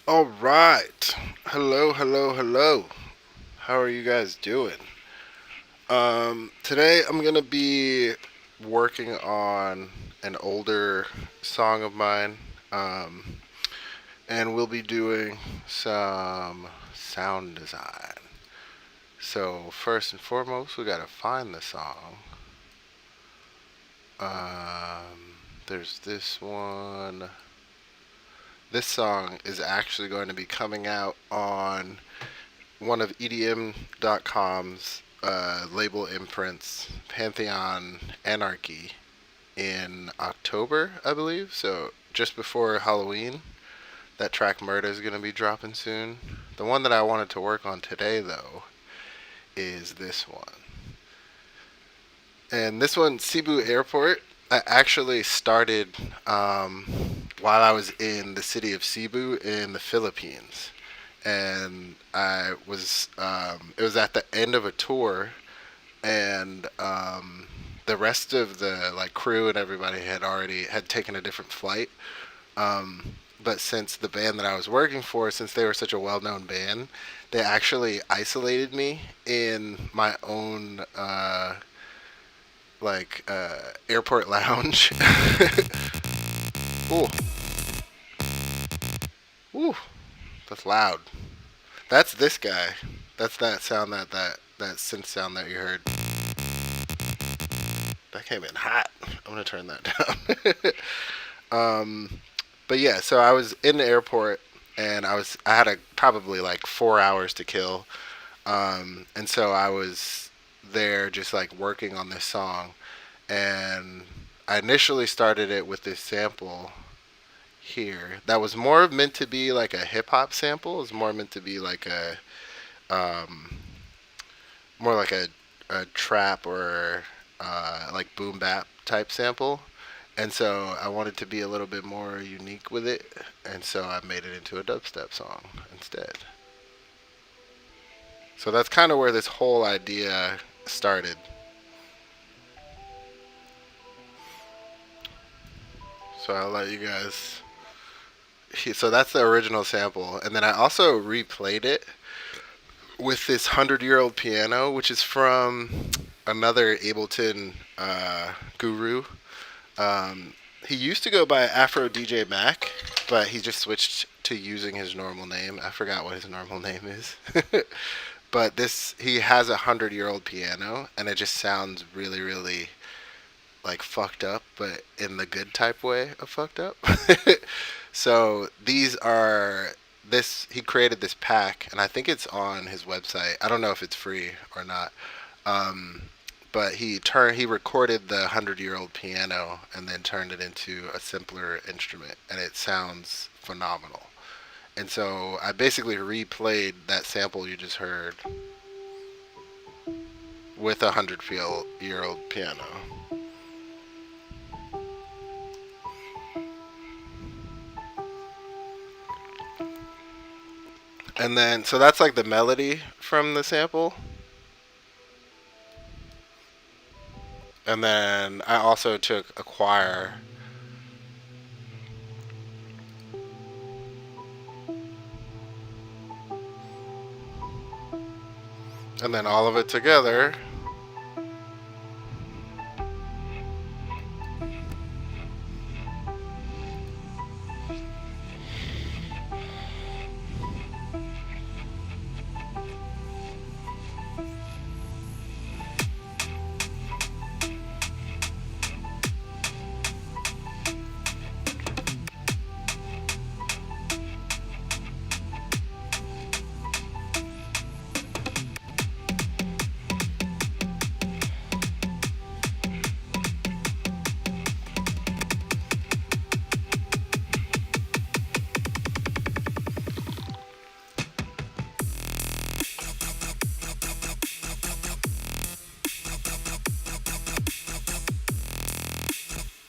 All right. Hello, hello, hello. How are you guys doing? Today I'm going to be working on an older song of mine. Um, and we'll be doing some sound design. So, first and foremost, we got to find the song. There's this one. This song is actually going to be coming out on one of EDM.com's label imprints, Pantheon Anarchy, in October, I believe. So just before Halloween, that track Murda is going to be dropping soon. The one that I wanted to work on today, though, is this one. And this one, Cebu Airport, I actually started while I was in the city of Cebu in the Philippines. And it was at the end of a tour, and the rest of the like crew and everybody had taken a different flight. But since the band that I was working for, since they were such a well-known band, they actually isolated me in my own airport lounge. Ooh, ooh, that's loud. That's this guy. That's that sound that synth sound that you heard. That came in hot. I'm gonna turn that down. But yeah, so I was in the airport and I had probably like 4 hours to kill, and so I was there just like working on this song, and I initially started it with this sample here that was more meant to be like a hip hop sample. It was more meant to be like a um, more like a trap or like boom bap type sample. And so I wanted to be a little bit more unique with it, and so I made it into a dubstep song instead. So that's kind of where this whole idea started. So I'll let you guys. So that's the original sample, and then I also replayed it with this 100-year-old piano, which is from another Ableton guru. Um, he used to go by Afro DJ Mac, but he just switched to using his normal name. I forgot what his normal name is. But this he has 100-year-old piano, and it just sounds really, really like fucked up, but in the good type way of fucked up. So these are this he created this pack, and I think it's on his website. I don't know if it's free or not. Um, but he recorded the 100-year-old piano and then turned it into a simpler instrument, and it sounds phenomenal. And so I basically replayed that sample you just heard with a 100-year old piano. And then, so that's like the melody from the sample. And then I also took a choir. And then all of it together.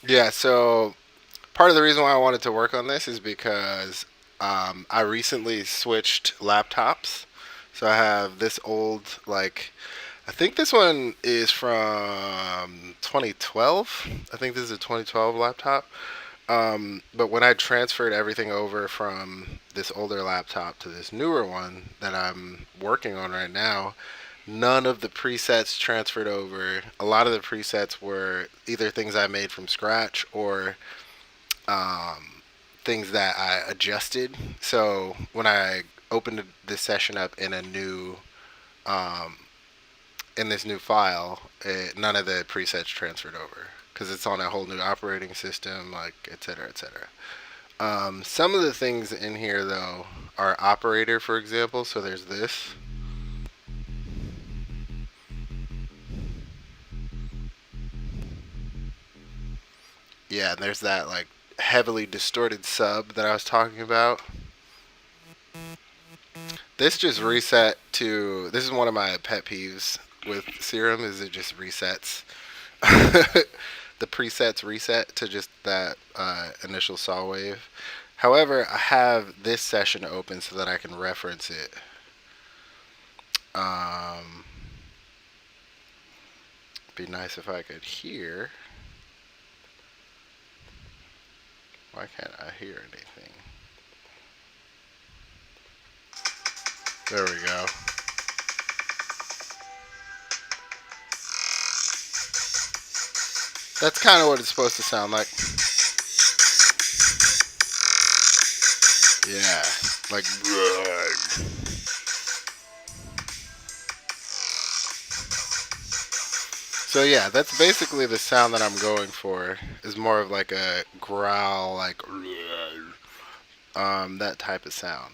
Yeah, so part of the reason why I wanted to work on this is because I recently switched laptops. So I have this old, like, I think this one is from 2012. I think this is a 2012 laptop. But when I transferred everything over from this older laptop to this newer one that I'm working on right now, none of the presets transferred over. A lot of the presets were either things I made from scratch or things that I adjusted. So when I opened this session up in a new um, in this new file, none of the presets transferred over because it's on a whole new operating system, like et cetera, et cetera. Some of the things in here though are operator, for example. So there's this. Yeah, and there's that like heavily distorted sub that I was talking about. This just reset to. This is one of my pet peeves with Serum. Is it just resets? The presets reset to just that initial saw wave. However, I have this session open so that I can reference it. Um, be nice if I could hear. Why can't I hear anything? There we go. That's kind of what it's supposed to sound like. Yeah, like. So yeah, that's basically the sound that I'm going for. Is more of like a growl, like that type of sound.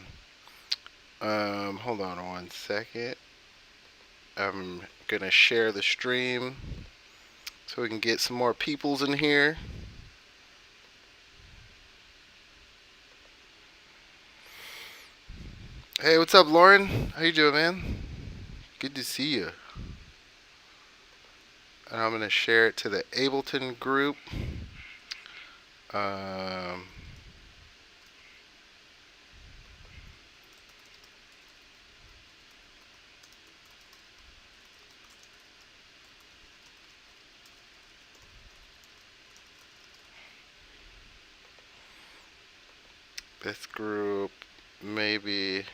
Hold on one second. I'm gonna share the stream so we can get some more peoples in here. Hey, what's up, Lauren? How you doing, man? Good to see you. And I'm gonna share it to the Ableton group. Um, this group, maybe.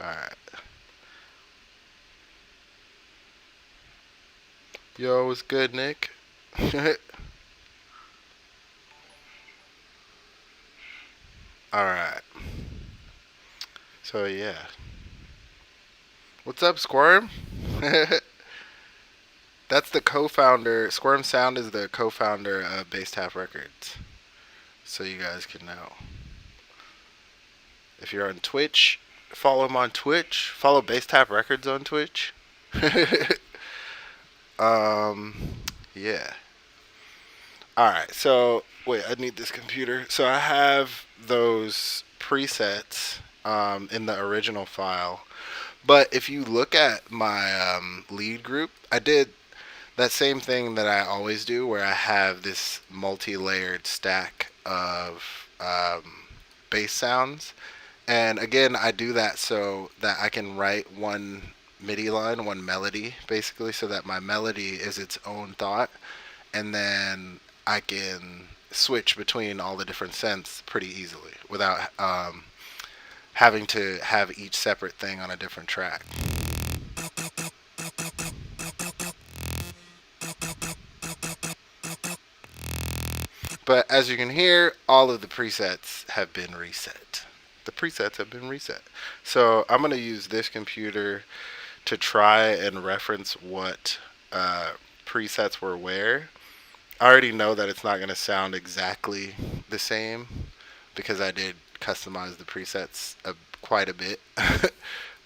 All right. Yo, what's good, Nick? All right. So yeah. What's up, Squirm? That's the co-founder. Squirm Sound is the co-founder of Bass Tap Records. So you guys can know. If you're on Twitch, follow him on Twitch. Follow Bass Tap Records on Twitch. um, yeah. All right. So wait, I need this computer. So I have those presets in the original file. But if you look at my lead group, I did that same thing that I always do, where I have this multi-layered stack of bass sounds. And again, I do that so that I can write one MIDI line, one melody, basically, so that my melody is its own thought, and then I can switch between all the different synths pretty easily without having to have each separate thing on a different track. But as you can hear, all of the presets have been reset. The presets have been reset. So I'm going to use this computer to try and reference what presets were where. I already know that it's not going to sound exactly the same because I did customize the presets quite a bit.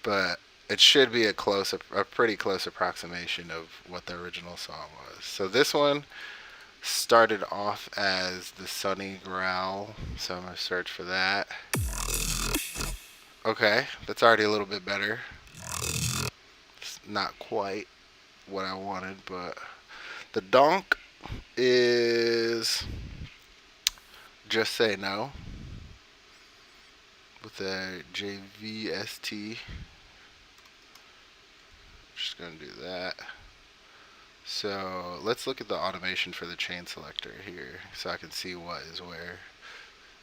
But it should be a pretty close approximation of what the original song was. So this one started off as the Sunny Growl, so I'm going to search for that. Okay, that's already a little bit better. It's not quite what I wanted, but the donk is Just Say No with a JVST. Just going to do that. So let's look at the automation for the chain selector here so I can see what is where.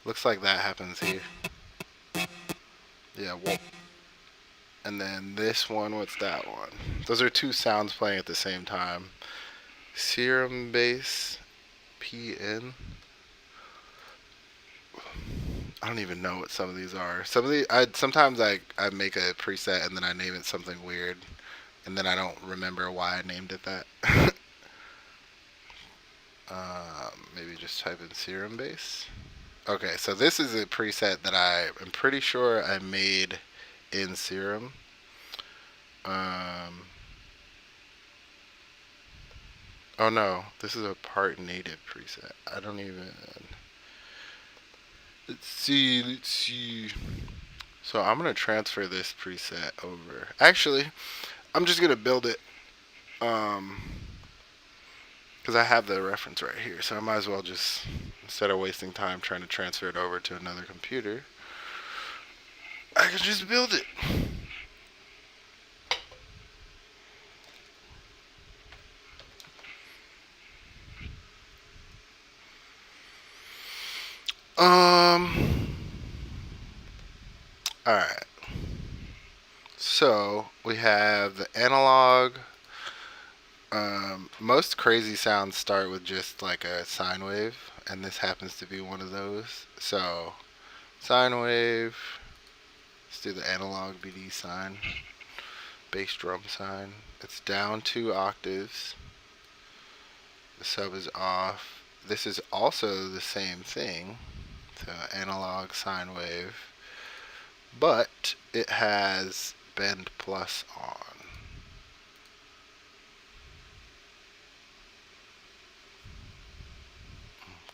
Looks like that happens here. Yeah, whoa. And then this one, what's that one? Those are two sounds playing at the same time. Serum bass PN. I don't even know what some of these are. Some of the I sometimes I make a preset and then I name it something weird and then I don't remember why I named it that. Maybe just type in serum bass. Okay, so this is a preset that I am pretty sure I made in Serum. Um, oh no, this is a part native preset. I don't even. Let's see, let's see. So I'm gonna transfer this preset over. Actually, I'm just gonna build it. Um, because I have the reference right here, so I might as well just instead of wasting time trying to transfer it over to another computer, I can just build it. All right. So we have the analog. Most crazy sounds start with just like a sine wave, and this happens to be one of those. So sine wave. Let's do the analog BD sine. Bass drum sine. It's down 2 octaves. The sub is off. This is also the same thing. So analog sine wave, but it has bend plus on.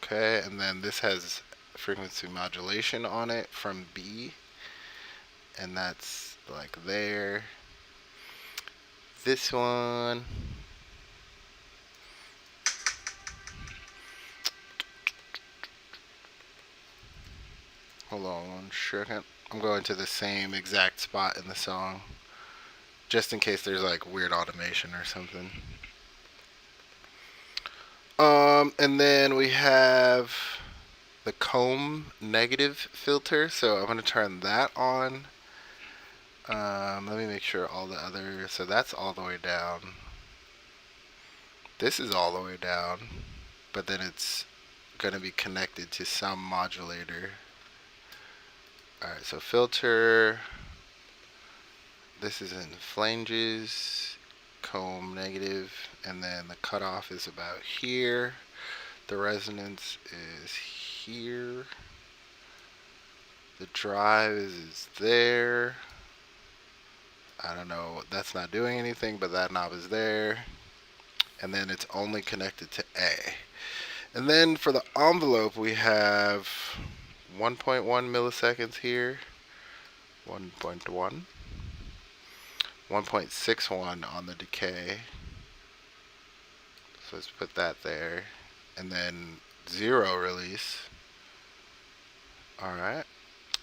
Okay, and then this has frequency modulation on it from B, and that's like there. This one, hold on 1 second. I'm going to the same exact spot in the song, just in case there's like weird automation or something. And then we have the comb negative filter, so I'm going to turn that on. Let me make sure all the other, so that's all the way down. This is all the way down, but then it's going to be connected to some modulator. Alright, so filter, this is in flanges, comb negative, and then the cutoff is about here. The resonance is here. The drive is there. I don't know, that's not doing anything, but that knob is there. And then it's only connected to A. And then for the envelope, we have 1.1 milliseconds here, 1.1, 1.61 on the decay. So let's put that there. And then 0 release. Alright.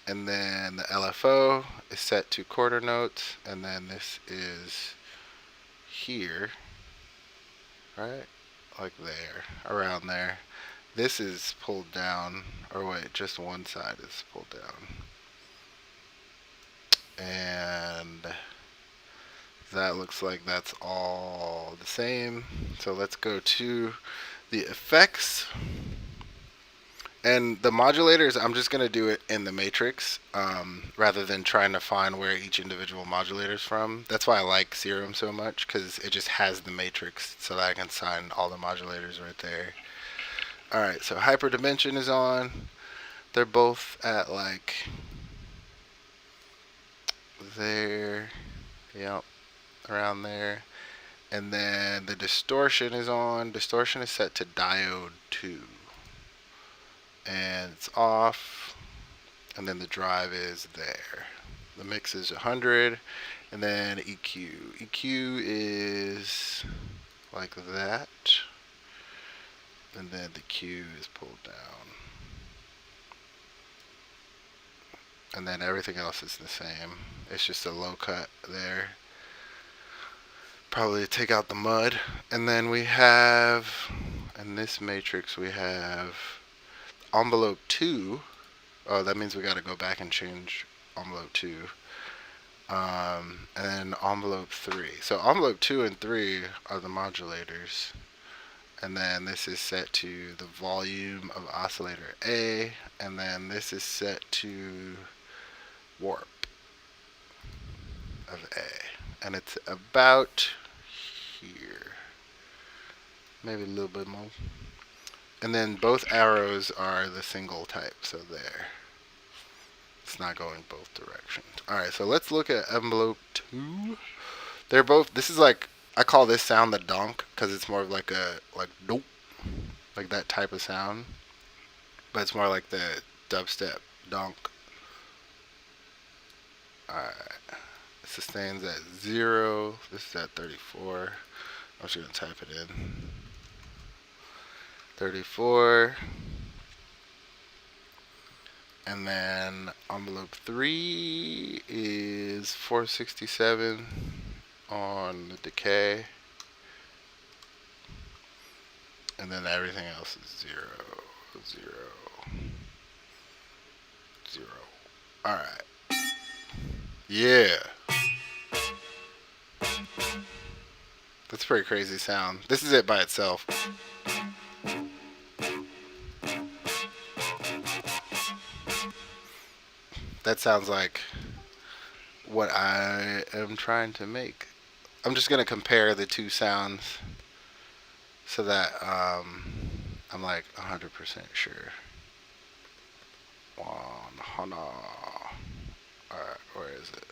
And then the LFO is set to quarter notes. And then this is here. Right? Like there. Around there. This is pulled down. Or wait, just one side is pulled down. And that looks like that's all the same. So let's go to the effects. And the modulators, I'm just going to do it in the matrix rather than trying to find where each individual modulator is from. That's why I like Serum so much, because it just has the matrix so that I can assign all the modulators right there. Alright, so hyperdimension is on. They're both at like there. Yep, around there. And then the distortion is on. Distortion is set to diode 2. And it's off. And then the drive is there. The mix is 100. And then EQ. EQ is like that. And then the Q is pulled down. And then everything else is the same. It's just a low cut there. Probably take out the mud. And then we have, in this matrix, we have envelope 2. Oh, that means we got to go back and change envelope 2. And then envelope 3. So envelope 2 and 3 are the modulators. And then this is set to the volume of oscillator A. And then this is set to warp of A. And it's about here. Maybe a little bit more. And then both arrows are the single type, so there. It's not going both directions. Alright, so let's look at envelope 2. They're both, this is like, I call this sound the donk, because it's more of like a, like dope, like that type of sound. But it's more like the dubstep donk. Alright. Sustains at 0. This is at 34. I'm just going to type it in. 34. And then envelope 3 is 467 on the decay. And then everything else is 0, 0, 0. Alright. Yeah. That's a pretty crazy sound. This is it by itself. That sounds like what I am trying to make. I'm just going to compare the two sounds so that I'm like 100% sure. Alright, where is it?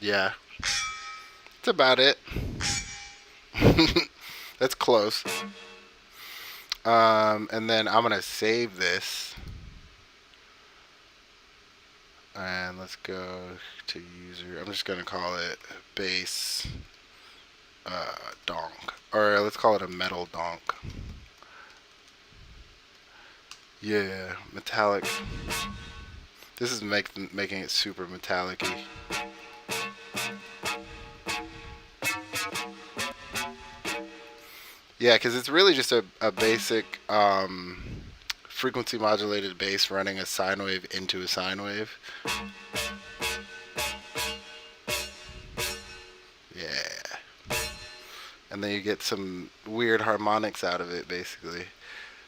Yeah, that's about it. That's close. And then I'm gonna save this, and let's go to user. I'm just gonna call it bass donk, or let's call it a metal donk. Yeah, metallic. This is making it super metallic-y. Yeah, because it's really just a basic frequency modulated bass running a sine wave into a sine wave. Yeah. And then you get some weird harmonics out of it, basically.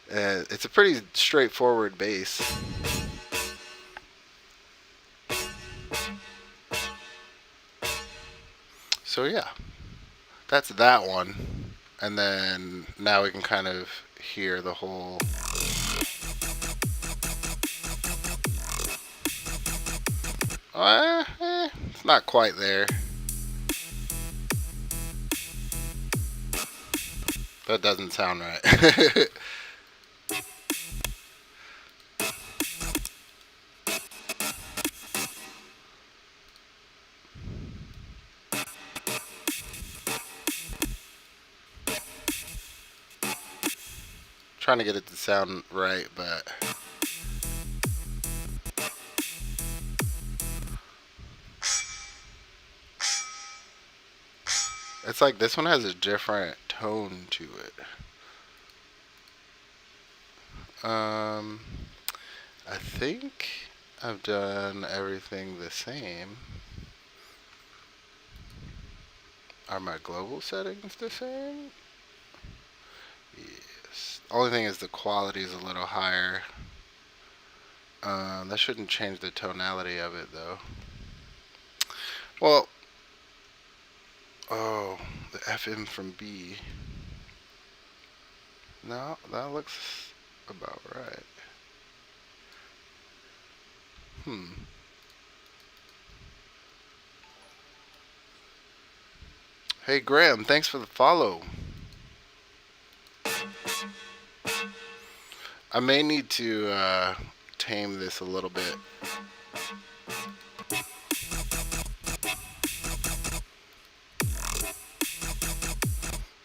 It's a pretty straightforward bass. So yeah, that's that one. And then now we can kind of hear the whole. It's not quite there. That doesn't sound right. Trying to get it to sound right, but it's like this one has a different tone to it. I think I've done everything the same. Are my global settings the same? Yes. Only thing is the quality is a little higher. That shouldn't change the tonality of it though. Well, oh, the FM from B. No, that looks about right. Hey Graham, thanks for the follow. I may need to tame this a little bit.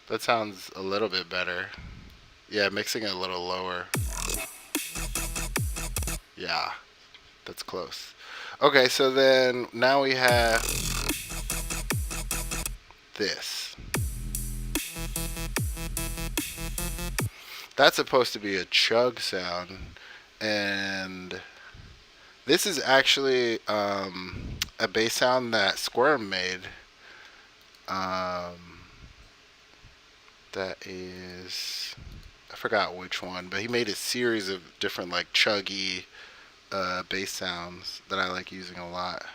That sounds a little bit better. Yeah, mixing it a little lower. Yeah. That's close. Okay, so then now we have this. That's supposed to be a chug sound, and this is actually a bass sound that Squirm made. Um, that is, I forgot which one, but he made a series of different like chuggy bass sounds that I like using a lot.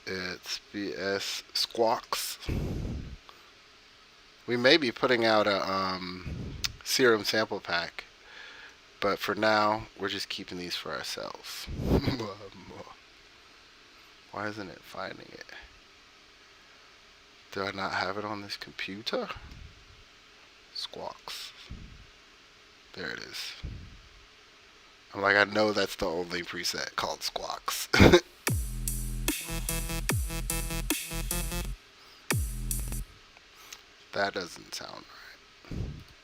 It's BS Squawks. We may be putting out a serum sample pack, but for now, we're just keeping these for ourselves. Why isn't it finding it? Do I not have it on this computer? Squawks. There it is. I'm like, I know that's the only preset called Squawks. That doesn't sound right.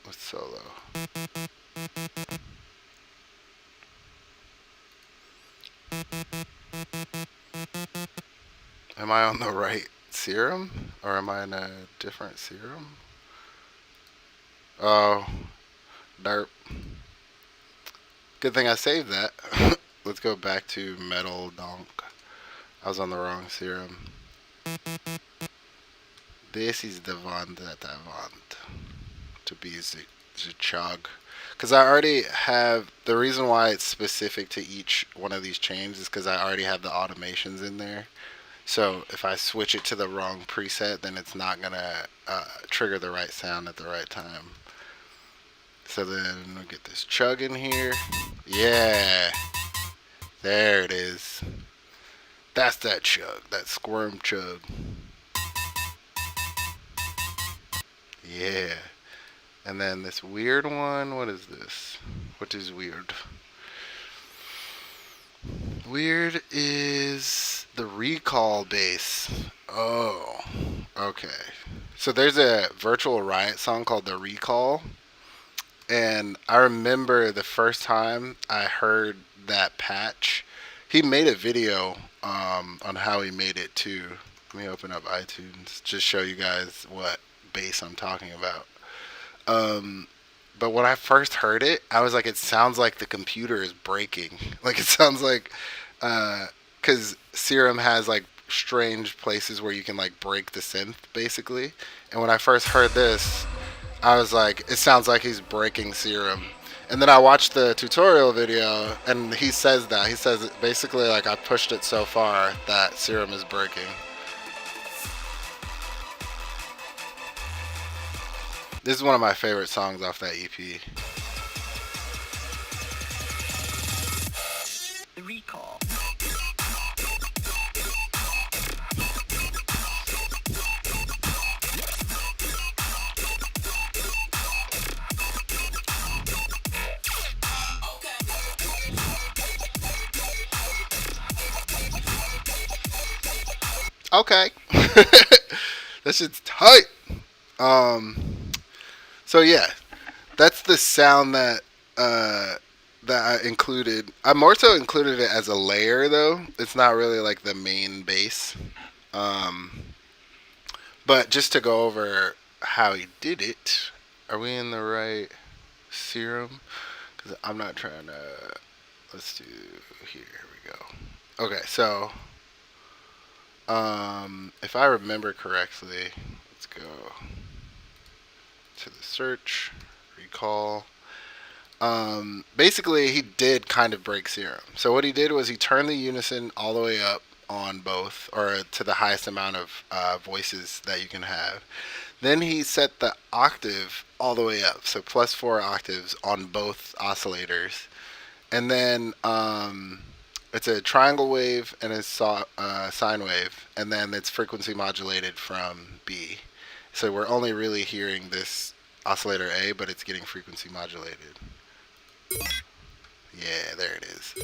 With solo. Am I on the right serum? Or am I in a different serum? Oh, derp. Good thing I saved that. Let's go back to Metal Donk. I was on the wrong serum. This is the one that I want to be the chug. Because I already have, the reason why it's specific to each one of these chains is because I already have the automations in there. So if I switch it to the wrong preset, then it's not going to trigger the right sound at the right time. So then we'll get this chug in here. Yeah. There it is. That's that chug. That squirm chug. Yeah. And then this weird one. What is this? What is weird? Weird is the recall bass. Oh. Okay. So there's a Virtual Riot song called The Recall. And I remember the first time I heard that patch, he made a video on how he made it too. Let me open up iTunes, just show you guys what bass I'm talking about. Um, but when I first heard it, I was like, it sounds like the computer is breaking. Like it sounds like, because Serum has like strange places where you can like break the synth basically. And when I first heard this, I was like, it sounds like he's breaking Serum. And then I watched the tutorial video, and he says that. He says basically like I pushed it so far that Serum is breaking. This is one of my favorite songs off that EP. The Recall. Okay. That shit's tight. So yeah, that's the sound that that I included. I more so included it as a layer though. It's not really like the main bass. Um, but just to go over how he did it, are we in the right serum? Because I'm not trying to. Let's do here. Here we go. Okay, so if I remember correctly, let's go to the search, recall. Basically, he did kind of break Serum. So what he did was he turned the unison all the way up on both, or to the highest amount of voices that you can have. Then he set the octave all the way up, so +4 octaves on both oscillators. And then it's a triangle wave and a sine wave, and then it's frequency modulated from B. So we're only really hearing this oscillator A, but it's getting frequency modulated. Yeah, there it is.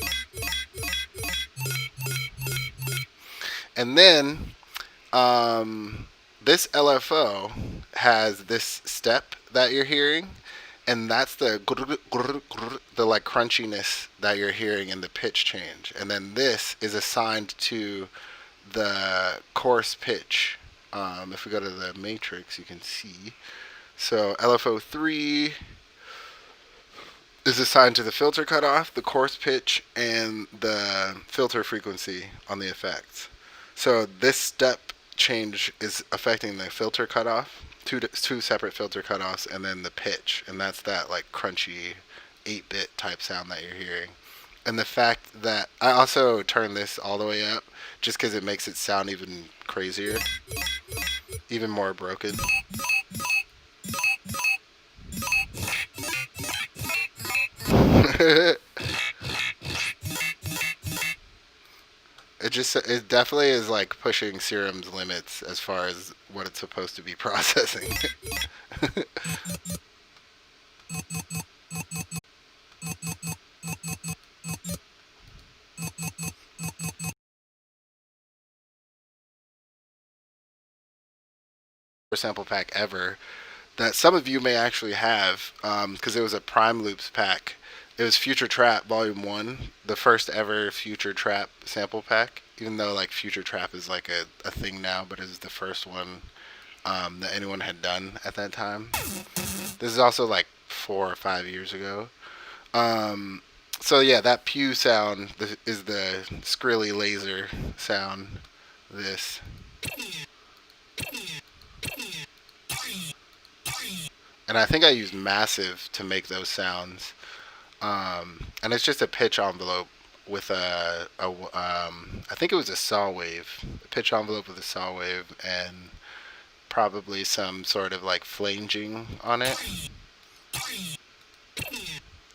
And then this LFO has this step that you're hearing, and that's the like crunchiness that you're hearing in the pitch change. And then this is assigned to the coarse pitch. If we go to the matrix, you can see. So LFO3 is assigned to the filter cutoff, the coarse pitch, and the filter frequency on the effects. So this step change is affecting the filter cutoff, two separate filter cutoffs, and then the pitch, and that's that like crunchy 8-bit type sound that you're hearing. And the fact that I also turn this all the way up just because it makes it sound even crazier, even more broken. It definitely is like pushing Serum's limits as far as what it's supposed to be processing. Sample pack ever that some of you may actually have, because it was a Prime Loops pack. It was Future Trap Volume 1, the first ever Future Trap sample pack, even though like Future Trap is like a thing now, but it was the first one that anyone had done at that time. This is also like 4 or 5 years ago. So yeah, that pew sound is the skrilly laser sound. This. And I think I used massive to make those sounds. And it's just a pitch envelope with I think it was a saw wave, a pitch envelope with a saw wave, and probably some sort of like flanging on it.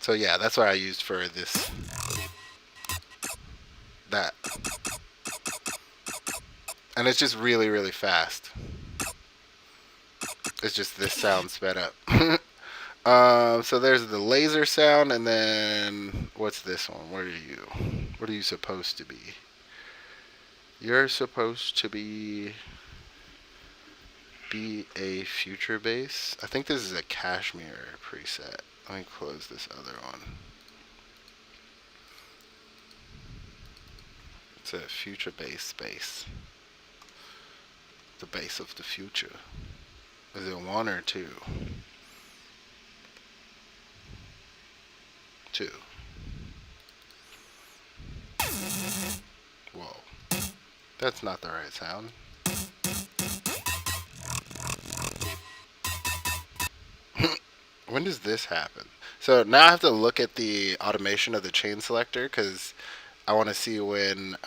So yeah, that's what I used for this. That. And it's just really, really fast. It's just this sound sped up. So there's the laser sound, and then what's this one? What are you? What are you supposed to be? You're supposed to be a future bass. I think this is a Cashmere preset. Let me close this other one. It's a future bass bass. The bass of the future. Is it 1 or 2? 2. Whoa. That's not the right sound. When does this happen? So now I have to look at the automation of the chain selector because I want to see when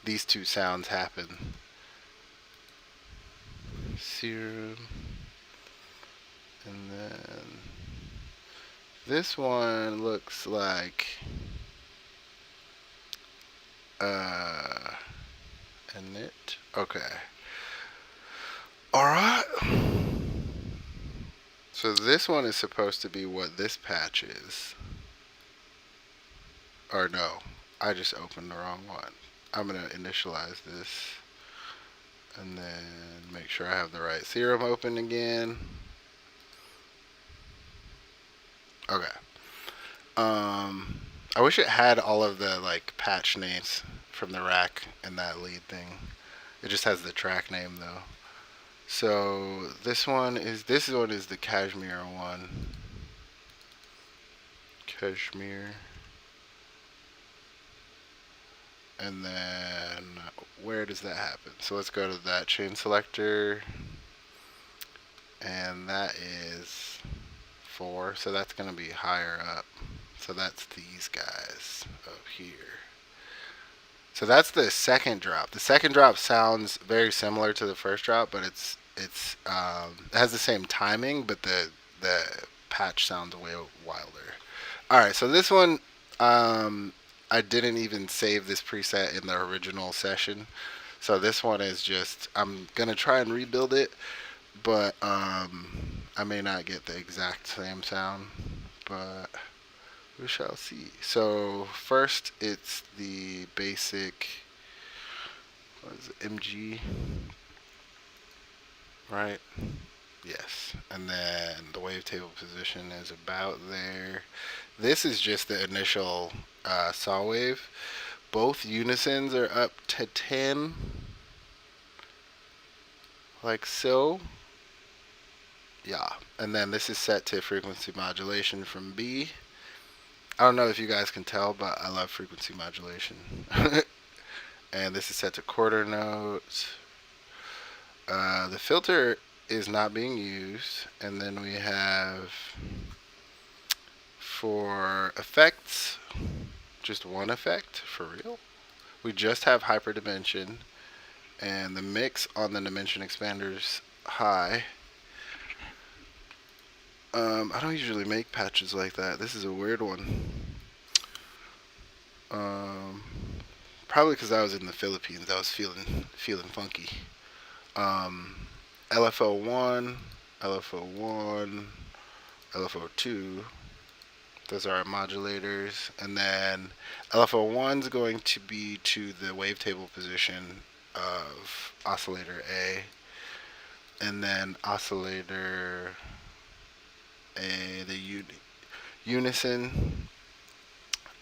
these two sounds happen. Serum. And then this one looks like init. Okay. Alright. So this one is supposed to be what this patch is. Or no, I just opened the wrong one. I'm going to initialize this. And then make sure I have the right Serum open again. Okay. I wish it had all of the like patch names from the rack and that lead thing. It just has the track name though. So this one is the Cashmere one. Cashmere. And then where does that happen? So let's go to that chain selector. And that is 4. So that's going to be higher up. So that's these guys up here. So that's the second drop. The second drop sounds very similar to the first drop, but it has the same timing, but the patch sounds way wilder. All right, so this one, I didn't even save this preset in the original session. So this one is just, I'm gonna try and rebuild it, but I may not get the exact same sound, but we shall see. So first it's the basic, what is it, MG, right? Yes. And then the wavetable position is about there. This is just the initial saw wave. Both unisons are up to 10, like so. Yeah. And then this is set to frequency modulation from B. I don't know if you guys can tell, but I love frequency modulation. And this is set to quarter notes. The filter is not being used. And then we have for effects, just one effect for real. We just have hyperdimension, and the mix on the dimension expander's high. I don't usually make patches like that. This is a weird one. Um, Probably because I was in the Philippines. I was feeling funky. Um, LFO1, LFO1, LFO2. Those are our modulators. And then LFO1 is going to be to the wavetable position of oscillator A. And then oscillator A, the unison,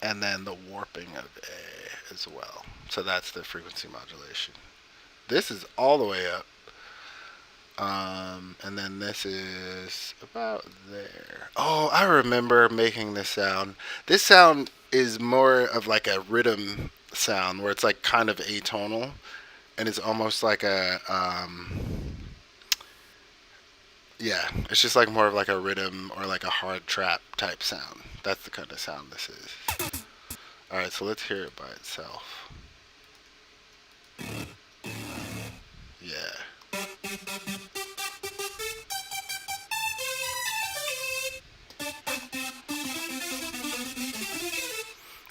and then the warping of A as well. So that's the frequency modulation. This is all the way up. And then this is about there. Oh, I remember making this sound. This sound is more of like a rhythm sound where it's like kind of atonal, and it's almost like a yeah, it's just like more of like a rhythm or like a hard trap type sound. That's the kind of sound this is. All right, so let's hear it by itself. Yeah.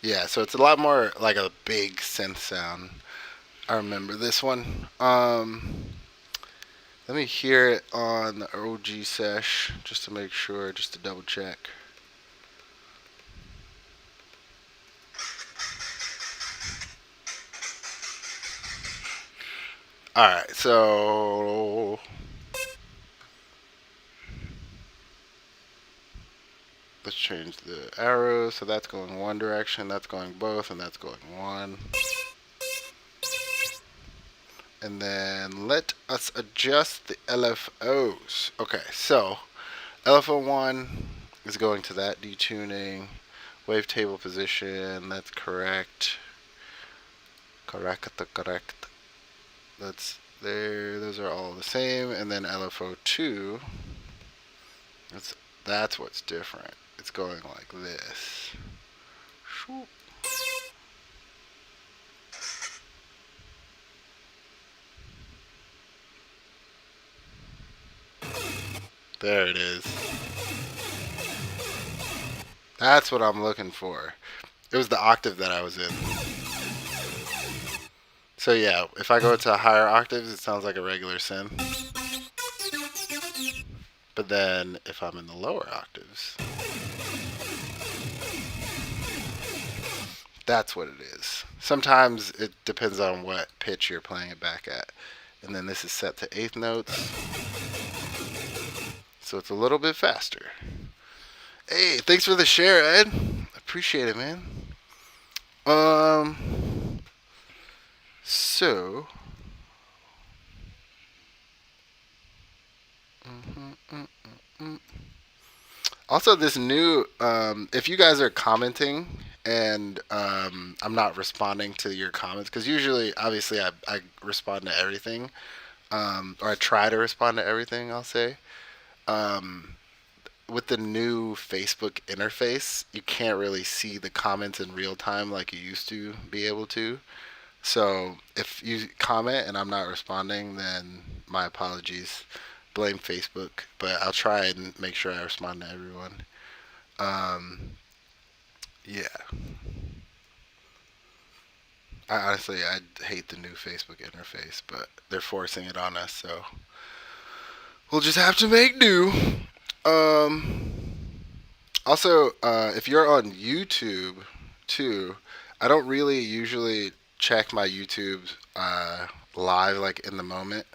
Yeah, so it's a lot more like a big synth sound. I remember this one. Let me hear it on the OG sesh just to make sure, just to double check. All right, so let's change the arrows. So that's going one direction, that's going both, and that's going one. And then let us adjust the LFOs. Okay, so LFO1 is going to that detuning. Wavetable position, that's correct. Correct. That's there. Those are all the same. And then LFO2, that's what's different. It's going like this. There it is. That's what I'm looking for. It was the octave that I was in. So yeah, if I go to higher octaves, it sounds like a regular synth. But then if I'm in the lower octaves, that's what it is. Sometimes it depends on what pitch you're playing it back at. And then this is set to eighth notes. So it's a little bit faster. Hey, thanks for the share, Ed. Appreciate it, man. So. Also, this new, if you guys are commenting and I'm not responding to your comments, because usually, obviously, I respond to everything, or I try to respond to everything, I'll say. Um, with the new Facebook interface, you can't really see the comments in real time like you used to be able to. So if you comment and I'm not responding, then my apologies. Blame Facebook, but I'll try and make sure I respond to everyone. Um, yeah. I hate the new Facebook interface, but they're forcing it on us, so we'll just have to make do. Um, Also, if you're on YouTube too, I don't really usually check my YouTube live like in the moment.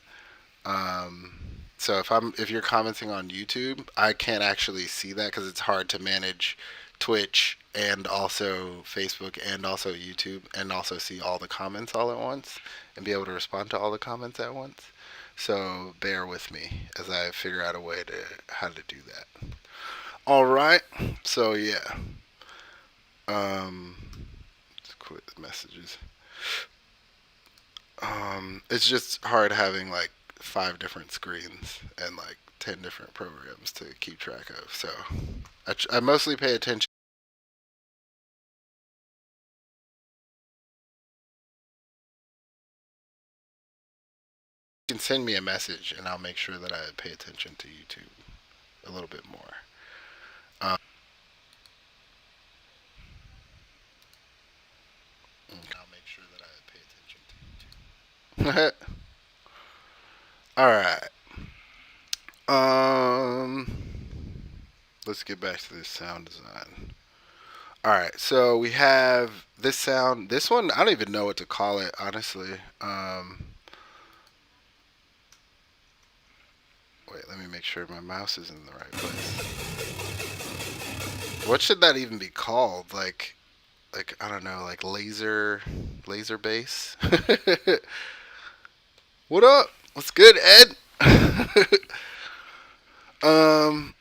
Um, So if you're commenting on YouTube, I can't actually see that because it's hard to manage Twitch and also Facebook and also YouTube and also see all the comments all at once and be able to respond to all the comments at once. So bear with me as I figure out a way to how to do that. All right. So yeah. Let's quit the messages. It's just hard having like 5 different screens and like 10 different programs to keep track of. So I mostly pay attention. You can send me a message and I'll make sure that I pay attention to YouTube a little bit more. I'll make sure that I pay attention to YouTube. All right. Um, let's get back to this sound design. All right, so we have this sound. This one, I don't even know what to call it, honestly. Wait, let me make sure my mouse is in the right place. What should that even be called? Like I don't know, like laser bass. What up? What's good, Ed? um,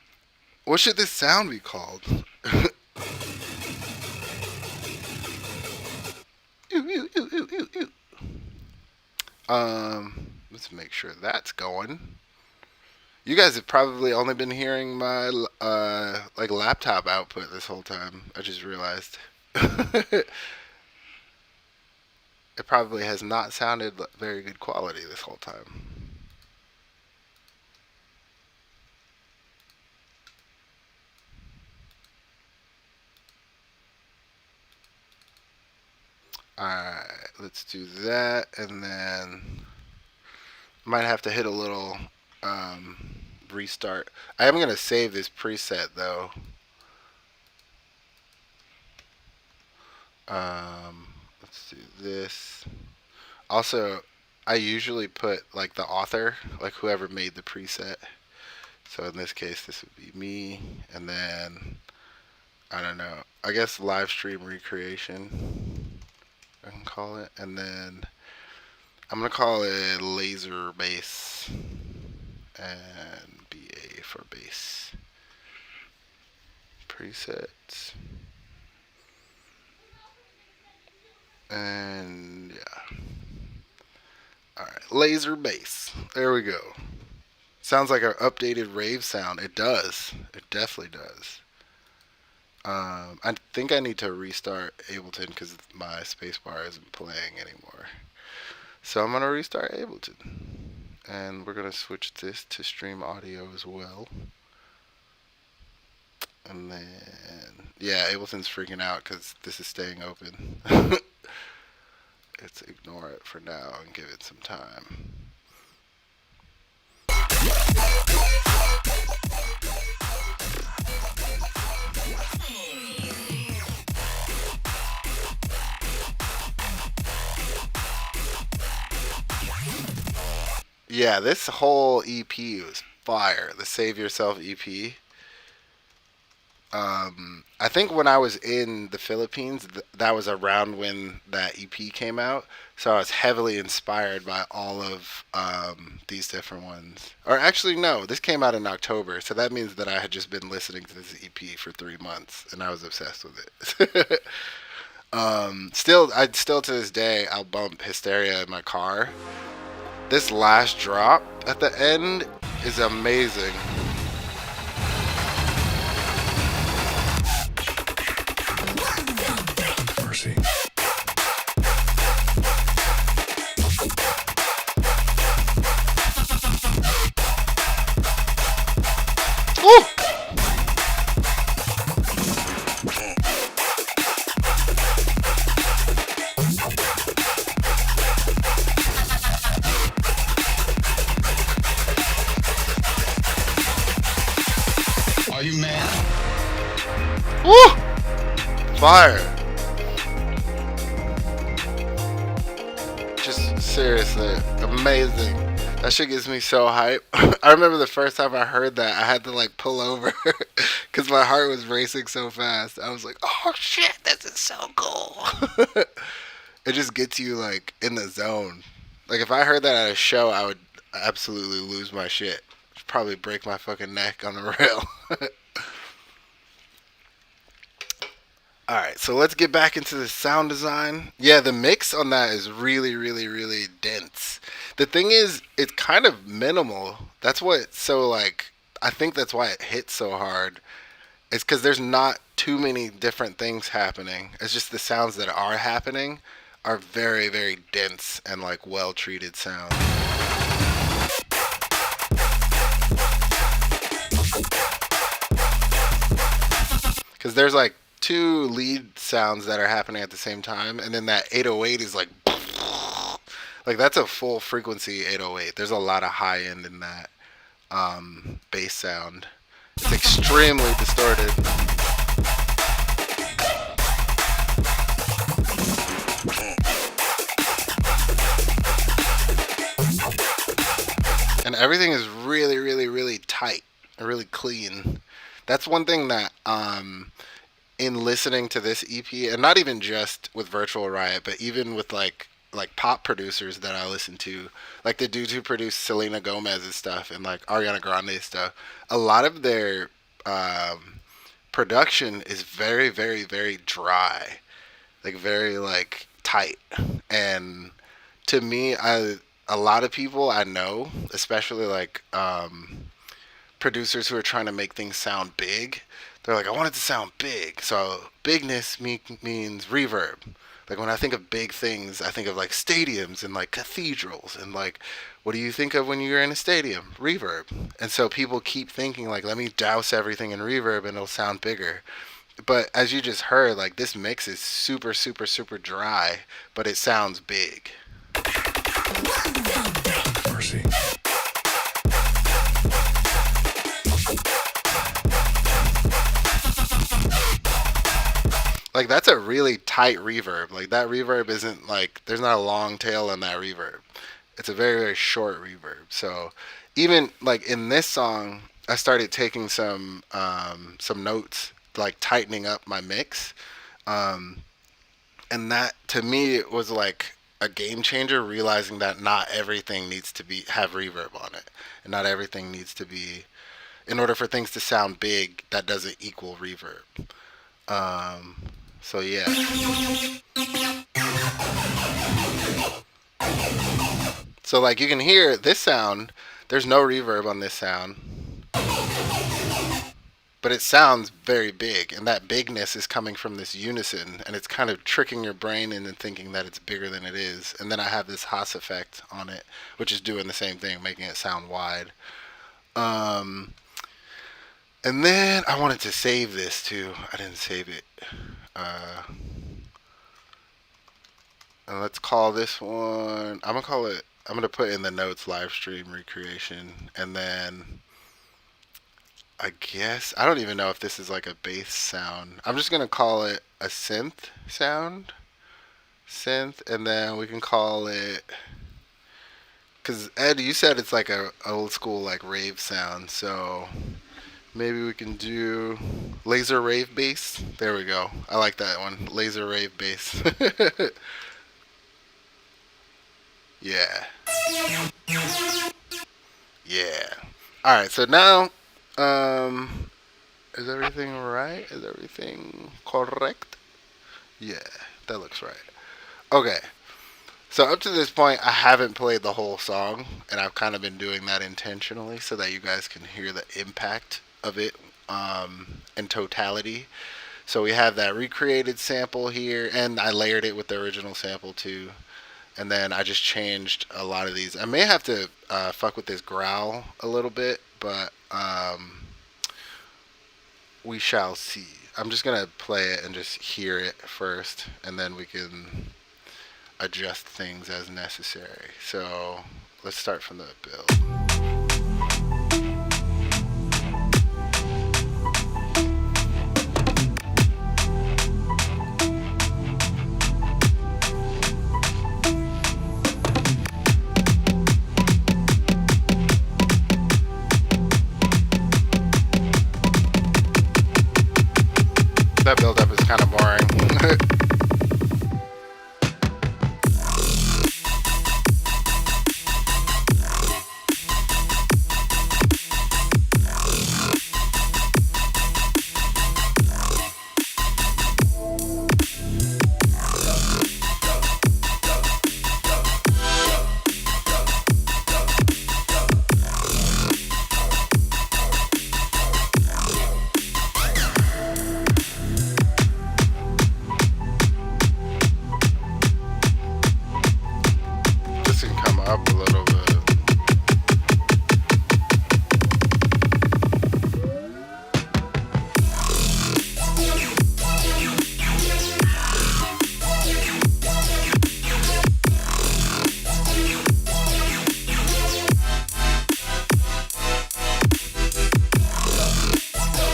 what should this sound be called? Let's make sure that's going. You guys have probably only been hearing my like laptop output this whole time. I just realized. It probably has not sounded very good quality this whole time. Alright, let's do that, and then might have to hit a little restart. I am going to save this preset though. Let's do this. Also, I usually put like the author, like whoever made the preset. So in this case, this would be me, and then I don't know. I guess live stream recreation, I can call it, and then I'm gonna call it laser bass and BA for bass presets. And yeah. Alright, laser bass. There we go. Sounds like our updated rave sound. It does. It definitely does. I think I need to restart Ableton because my spacebar isn't playing anymore. So I'm going to restart Ableton. And we're going to switch this to stream audio as well. And then, yeah, Ableton's freaking out because this is staying open. Let's ignore it for now and give it some time. Yeah, this whole EP was fire. The Save Yourself EP. I think when I was in the Philippines, that was around when that EP came out. So I was heavily inspired by all of these different ones. Or actually, no, this came out in October. So that means that I had just been listening to this EP for 3 months, and I was obsessed with it. Still to this day, I'll bump Hysteria in my car. This last drop at the end is amazing. Mercy. Woo! Are you mad? Woo! Fire. Just seriously amazing. That shit gets me so hype. I remember the first time I heard that, I had to like pull over because my heart was racing so fast. I was like, "Oh shit, this is so cool." It just gets you like in the zone. Like if I heard that at a show, I would absolutely lose my shit. Probably break my fucking neck on the rail. All right, so let's get back into the sound design. Yeah, the mix on that is really, really, really dense. The thing is, it's kind of minimal. That's what it's so like. I think that's why it hits so hard. It's because there's not too many different things happening. It's just the sounds that are happening are very, very dense and like well treated sounds. Because there's like two lead sounds that are happening at the same time, and then that 808 is like that's a full frequency 808. There's a lot of high end in that bass sound. It's extremely distorted, and everything is really, really, really tight, really clean. That's one thing that in listening to this EP, and not even just with Virtual Riot, but even with like pop producers that I listen to, like the dudes who produce Selena Gomez's stuff and like Ariana Grande stuff, a lot of their production is very, very, very dry, like very like tight. And to me, I a lot of people I know, especially like producers who are trying to make things sound big. They're like, I want it to sound big. So bigness means reverb. Like when I think of big things, I think of like stadiums and like cathedrals and like, what do you think of when you're in a stadium? Reverb. And so people keep thinking like, let me douse everything in reverb and it'll sound bigger. But as you just heard, like this mix is super, super, super dry, but it sounds big. Mercy. Like that's a really tight reverb. Like that reverb isn't like there's not a long tail on that reverb. It's a very, very short reverb. So even like in this song, I started taking some notes, like tightening up my mix, um, and that to me it was like a game changer. Realizing that not everything needs to be have reverb on it, and not everything needs to be in order for things to sound big. That doesn't equal reverb. Um, so yeah. So like you can hear this sound. There's no reverb on this sound, but it sounds very big, and that bigness is coming from this unison, and it's kind of tricking your brain into thinking that it's bigger than it is. And then I have this Haas effect on it, which is doing the same thing, making it sound wide. Um, and then I wanted to save this too. I didn't save it. Uh, and let's call this one. I'm gonna call it. I'm gonna put in the notes live stream recreation, and then I guess I don't even know if this is like a bass sound. I'm just gonna call it a synth sound, synth, and then we can call it because Ed, you said it's like a old school like rave sound, so maybe we can do laser rave bass. There we go. I like that one, laser rave bass. Yeah, yeah. All right, so now, um, is everything right? Is everything correct? Yeah, that looks right. Okay, so up to this point, I haven't played the whole song, and I've kind of been doing that intentionally so that you guys can hear the impact of it in totality. So we have that recreated sample here, and I layered it with the original sample too. And then I just changed a lot of these. I may have to fuck with this growl a little bit, but we shall see. I'm just gonna play it and just hear it first, and then we can adjust things as necessary. So let's start from the build. That build-up is kind of boring. This can come up a little bit.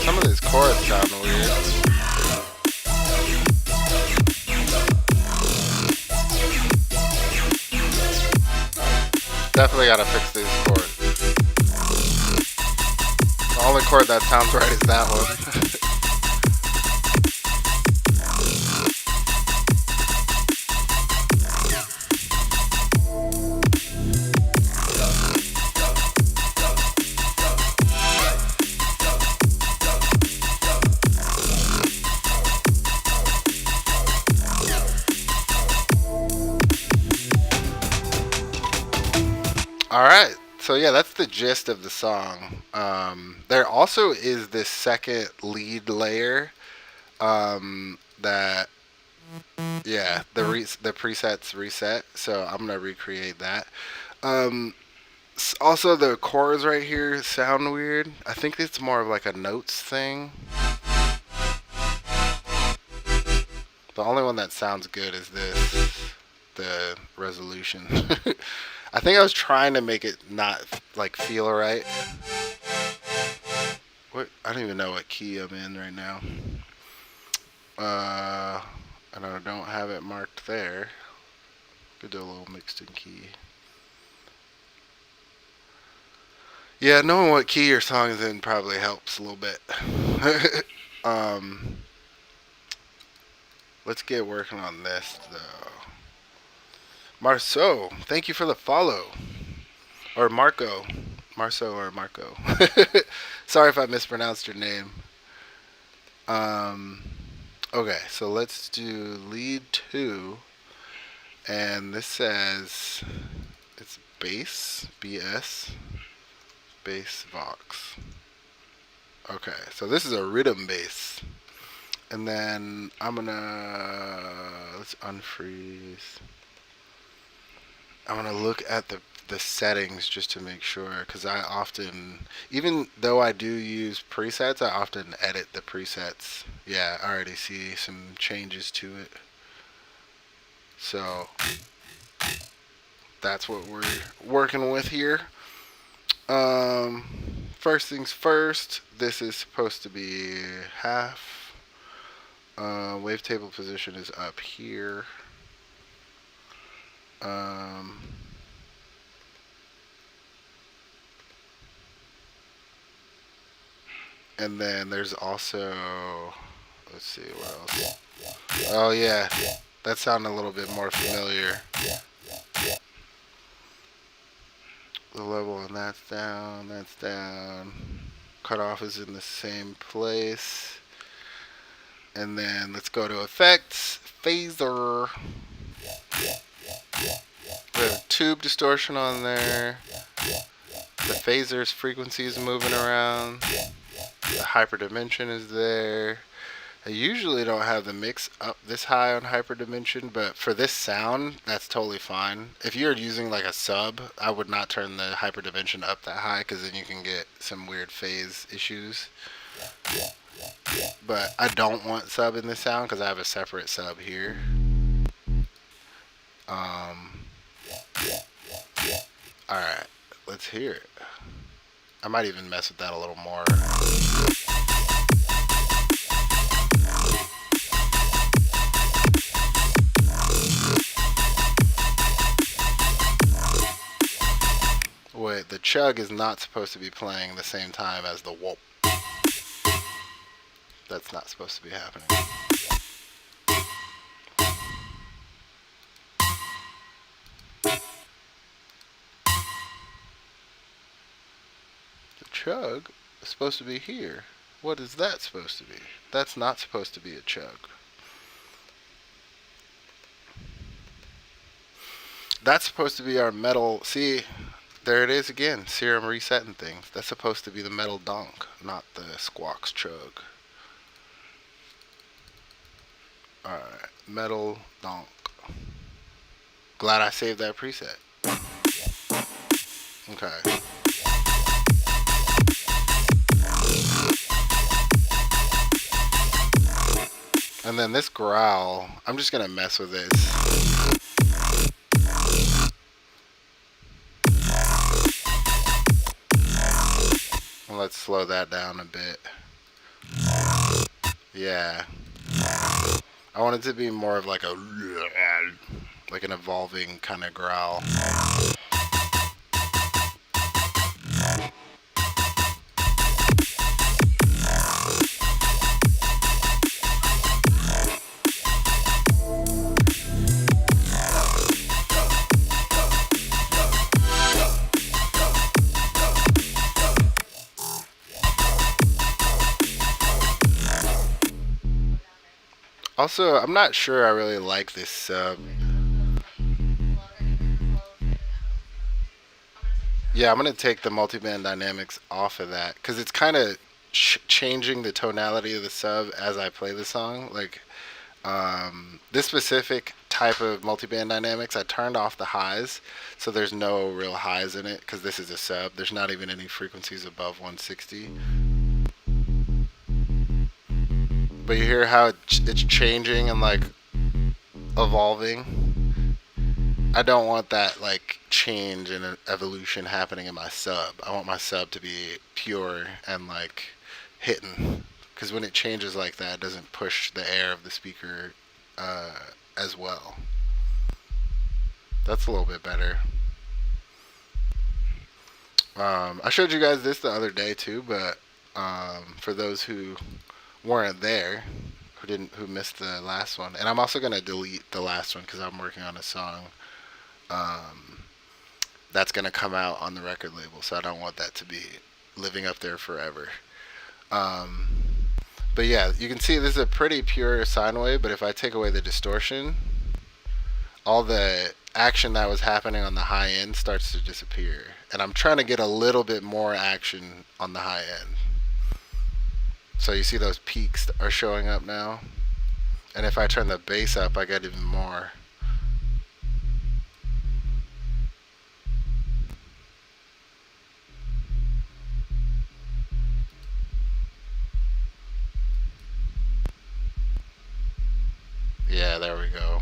Some of these chords sound weird. Definitely gotta fix these chords. The only chord that sounds right is that one. All right. So yeah, that's the gist of the song. There also is this second lead layer that yeah the presets reset. So I'm gonna recreate that. Um, Also, the chords right here sound weird. I think it's more of like a notes thing. The only one that sounds good is this, the resolution. I think I was trying to make it not like feel right. What? I don't even know what key I'm in right now. And I don't have it marked there. Could do a little mixed in key. Yeah, knowing what key your song is in probably helps a little bit. um, let's get working on this though. Marceau, thank you for the follow. Or Marco. Marceau or Marco. Sorry if I mispronounced your name. Um, okay, so let's do lead 2. And this says it's bass, BS, bass Vox. Okay, so this is a rhythm bass. And then I'm gonna, let's unfreeze. I'm gonna look at the settings just to make sure, because I often, even though I do use presets, I often edit the presets. Yeah, I already see some changes to it. So that's what we're working with here. First things first, this is supposed to be half. Wavetable position is up here. And then there's also, let's see what else. Oh yeah, that sounded a little bit more familiar. The level on that's down, that's down. Cutoff is in the same place. And then let's go to effects, phaser. We have tube distortion on there. The phaser's frequency is moving around. The hyperdimension is there. I usually don't have the mix up this high on hyperdimension, but for this sound, that's totally fine. If you're using like a sub, I would not turn the hyperdimension up that high, because then you can get some weird phase issues. But I don't want sub in this sound because I have a separate sub here. Alright, let's hear it. I might even mess with that a little more. Wait, the chug is not supposed to be playing the same time as the whoop. That's not supposed to be happening. The chug is supposed to be here. What is that supposed to be? That's not supposed to be a chug. That's supposed to be our metal. See, there it is again. Serum resetting things. That's supposed to be the metal donk, not the squawks chug. Alright, metal donk. Glad I saved that preset. Okay. And then this growl, I'm just gonna mess with this. And let's slow that down a bit. Yeah. I want it to be more of like a like an evolving kind of growl. Also, I'm not sure I really like this sub. Yeah, I'm gonna take the multiband dynamics off of that because it's kind of changing the tonality of the sub as I play the song. Like this specific type of multiband dynamics, I turned off the highs, so there's no real highs in it because this is a sub. There's not even any frequencies above 160. But you hear how it's changing and like evolving. I don't want that like change and evolution happening in my sub. I want my sub to be pure and like hitting. Because when it changes like that, it doesn't push the air of the speaker uh, as well. That's a little bit better. I showed you guys this the other day too, but for those who weren't there, who missed the last one, and I'm also gonna delete the last one because I'm working on a song um, that's gonna come out on the record label, so I don't want that to be living up there forever. Um, but yeah, you can see this is a pretty pure sine wave, but if I take away the distortion, all the action that was happening on the high end starts to disappear. And I'm trying to get a little bit more action on the high end. So you see those peaks are showing up now. And if I turn the bass up, I get even more. Yeah, there we go.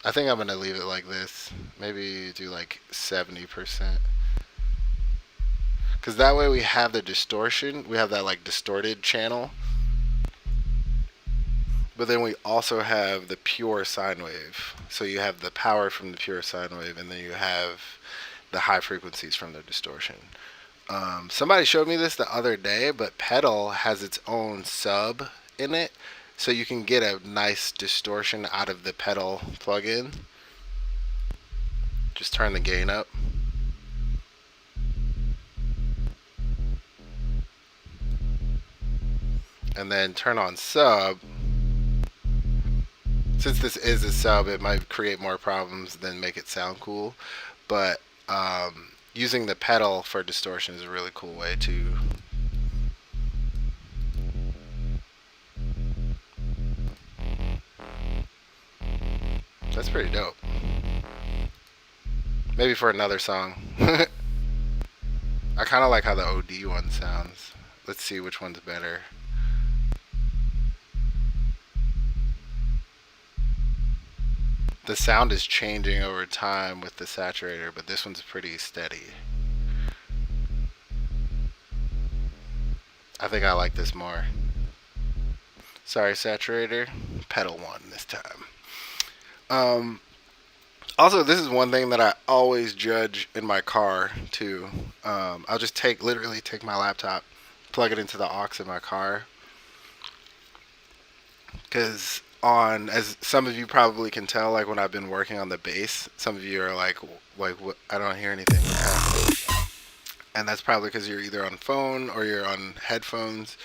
I think I'm going to leave it like this. Maybe do like 70%. Because that way we have the distortion. We have that like distorted channel. But then we also have the pure sine wave. So you have the power from the pure sine wave, and then you have the high frequencies from the distortion. Somebody showed me this the other day, but Pedal has its own sub in it. So you can get a nice distortion out of the Pedal plugin. Just turn the gain up. And then turn on sub. Since this is a sub, it might create more problems than make it sound cool. But using the pedal for distortion is a really cool way to. That's pretty dope. Maybe for another song. I kind of like how the OD one sounds. Let's see which one's better. The sound is changing over time with the saturator, but this one's pretty steady. I think I like this more. Sorry, saturator. Pedal one this time. Also, this is one thing that I always judge in my car too. I'll just literally take my laptop, plug it into the aux in my car. Because on, as some of you probably can tell, like when I've been working on the bass, some of you are like, what? I don't hear anything. What's happening? And that's probably because you're either on phone or you're on headphones,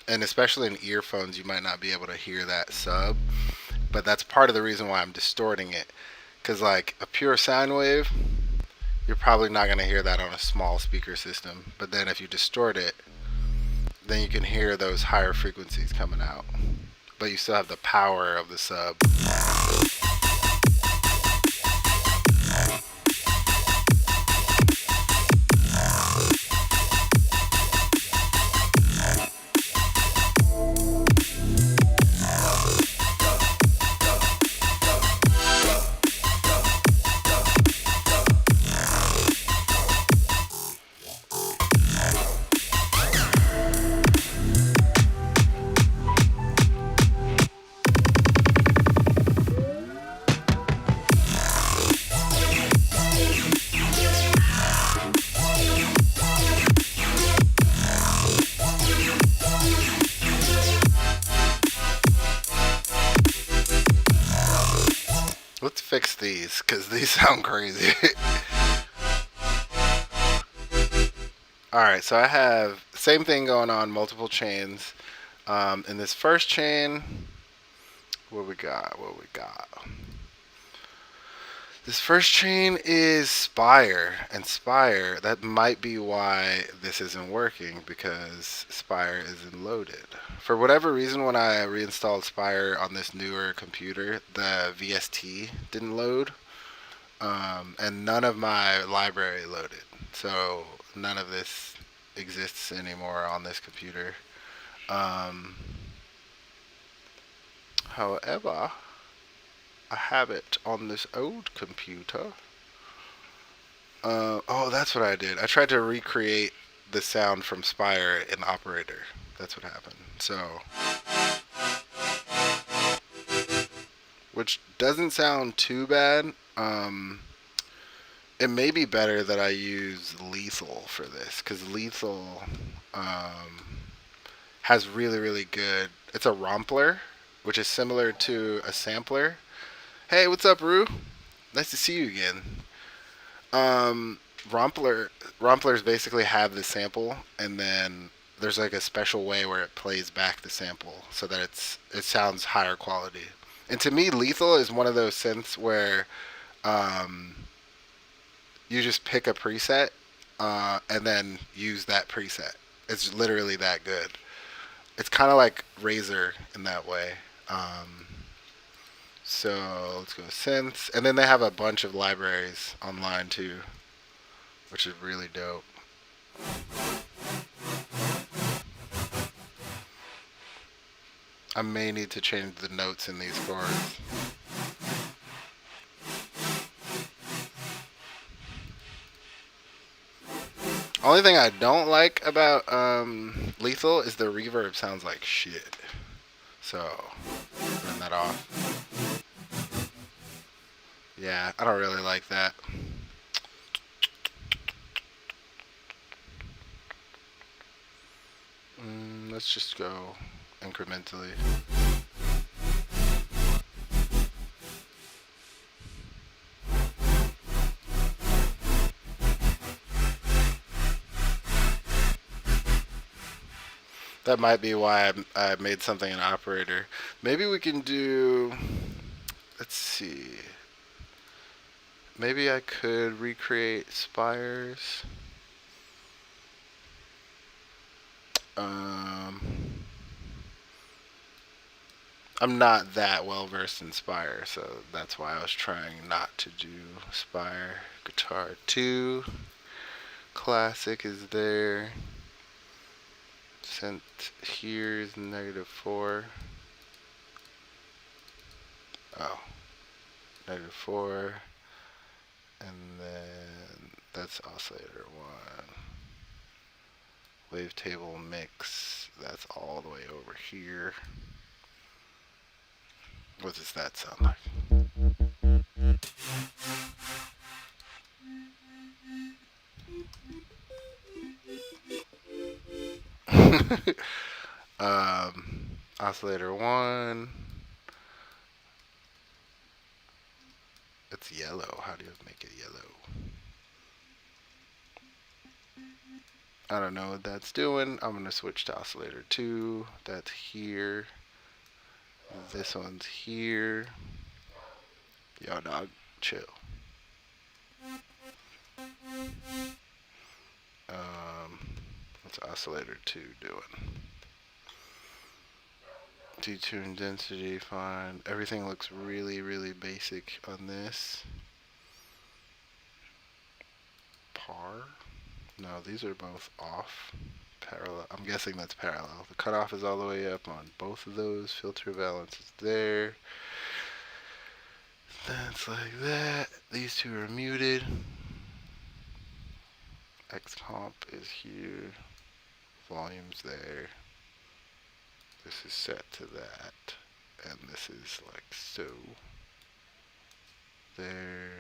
and especially in earphones, you might not be able to hear that sub. But that's part of the reason why I'm distorting it. Because like a pure sine wave, you're probably not going to hear that on a small speaker system. But then if you distort it, then you can hear those higher frequencies coming out. But you still have the power of the sub. Let's fix these because these sound crazy. Alright, so I have same thing going on, multiple chains. In this first chain, what we got? What we got? This first chain is Spire, and Spire, that might be why this isn't working, because Spire isn't loaded. For whatever reason, when I reinstalled Spire on this newer computer, the VST didn't load, and none of my library loaded. So none of this exists anymore on this computer. Um, However, I have it on this old computer. Oh, that's what I did. I tried to recreate the sound from Spire in Operator. That's what happened. So, which doesn't sound too bad. It may be better that I use Lethal for this, because Lethal has really, really good. It's a Rompler, which is similar to a sampler. Hey, what's up, Rue? Nice to see you again. Um, Romplers basically have the sample, and then there's like a special way where it plays back the sample so that it sounds higher quality. And to me, Lethal is one of those synths where um, you just pick a preset and then use that preset. It's literally that good. It's kind of like Razor in that way. Um, so let's go synths, and then they have a bunch of libraries online too, which is really dope. I may need to change the notes in these chords. Only thing I don't like about Lethal is the reverb sounds like shit. So, turn that off. Yeah, I don't really like that. Let's just go incrementally. That might be why I made something an operator. Maybe we can do. Let's see. Maybe I could recreate spires. Um, I'm not that well versed in Spire, so that's why I was trying not to do Spire. Guitar 2. Classic is there. Sent here is -4. Oh, -4. And then that's oscillator 1. Wavetable mix, that's all the way over here. What does that sound like? Oscillator one. It's yellow. How do you make it yellow? I don't know what that's doing. I'm gonna switch to oscillator two. That's here. This one's here. Yo, dog, chill. What's oscillator two doing? Detune density, fine. Everything looks really, really basic on this. Par? No, these are both off. Parallel. I'm guessing that's parallel. The cutoff is all the way up on both of those. Filter balance is there. That's like that. These two are muted. X comp is here. Volume's there. This is set to that. And this is like so. There.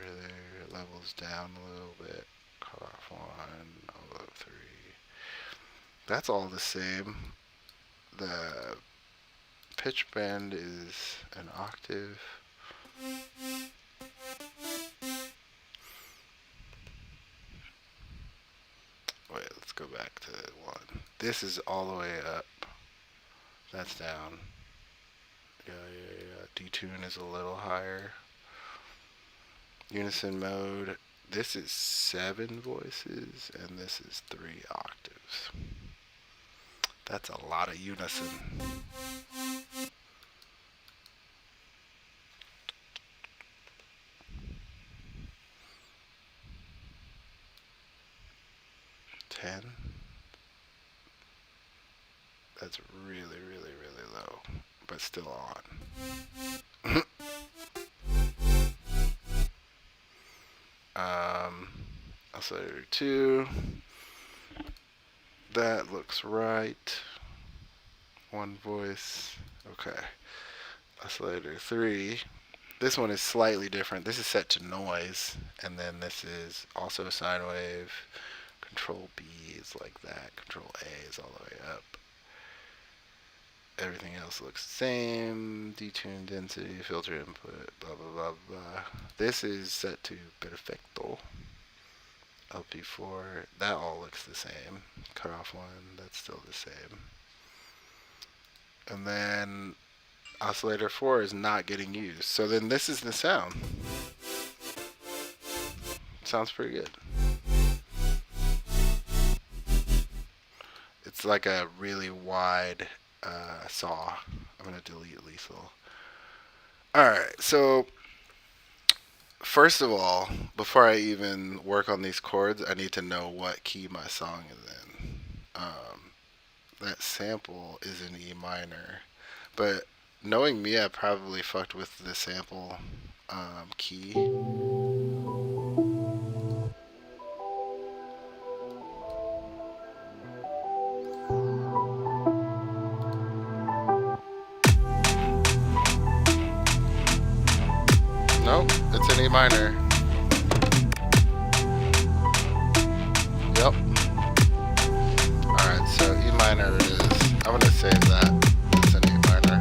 Levels down a little bit. Cutoff one, although three. That's all the same. The pitch bend is an octave. Wait, let's go back to one. This is all the way up. That's down. Yeah. Detune is a little higher. Unison mode. This is 7 voices, and this is 3 octaves. That's a lot of unison. Ten. That's really, really, really low, but still on. Oscillator 2. That looks right. One voice. Okay. Oscillator 3. This one is slightly different. This is set to noise, and then this is also sine wave. Control B is like that. Control A is all the way up. Everything else looks the same. Detune density, filter input, blah blah blah blah. This is set to perfecto. LP4, that all looks the same. Cutoff one, that's still the same. And then oscillator 4 is not getting used. So then this is the sound. Sounds pretty good. It's like a really wide saw. I'm going to delete lethal. Alright, so first of all, before I even work on these chords, I need to know what key my song is in. That sample is in E minor, but knowing me, I probably fucked with the sample key. Nope, it's in E minor. Yep. Alright, so E minor it is. I'm gonna save that. It's in E minor.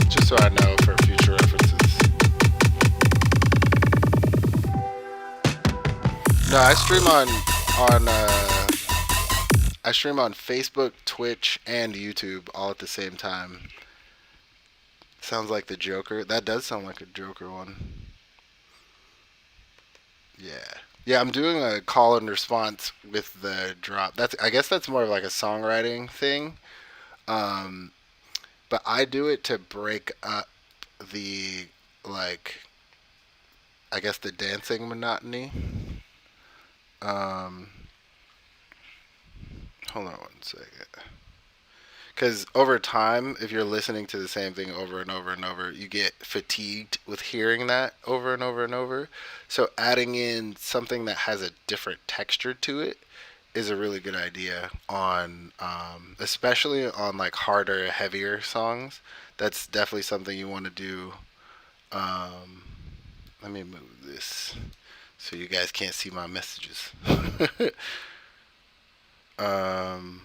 Just so I know for future references. No, I stream on Facebook, Twitch, and YouTube all at the same time. Sounds like the Joker. That does sound like a Joker one. Yeah. Yeah, I'm doing a call and response with the drop. I guess that's more of like a songwriting thing. Um, but I do it to break up the like I guess the dancing monotony. Um, hold on one second. Because over time, if you're listening to the same thing over and over and over, you get fatigued with hearing that over and over and over. So adding in something that has a different texture to it is a really good idea on, especially on like harder, heavier songs. That's definitely something you want to do. Um, Let me move this so you guys can't see my messages. um,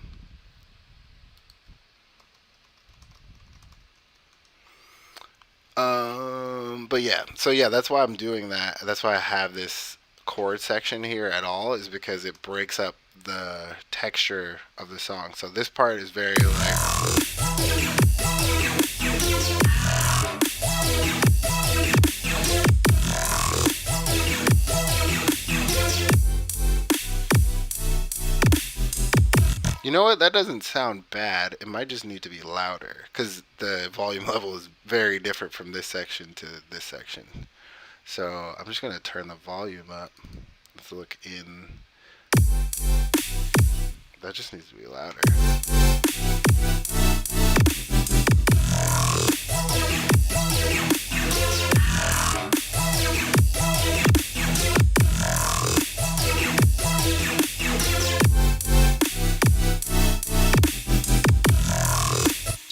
but yeah, so yeah, that's why I'm doing that. That's why I have this chord section here at all, is because it breaks up the texture of the song. So this part is very like, you know what? That doesn't sound bad. It might just need to be louder because the volume level is very different from this section to this section. So I'm just gonna turn the volume up. Let's look in. That just needs to be louder.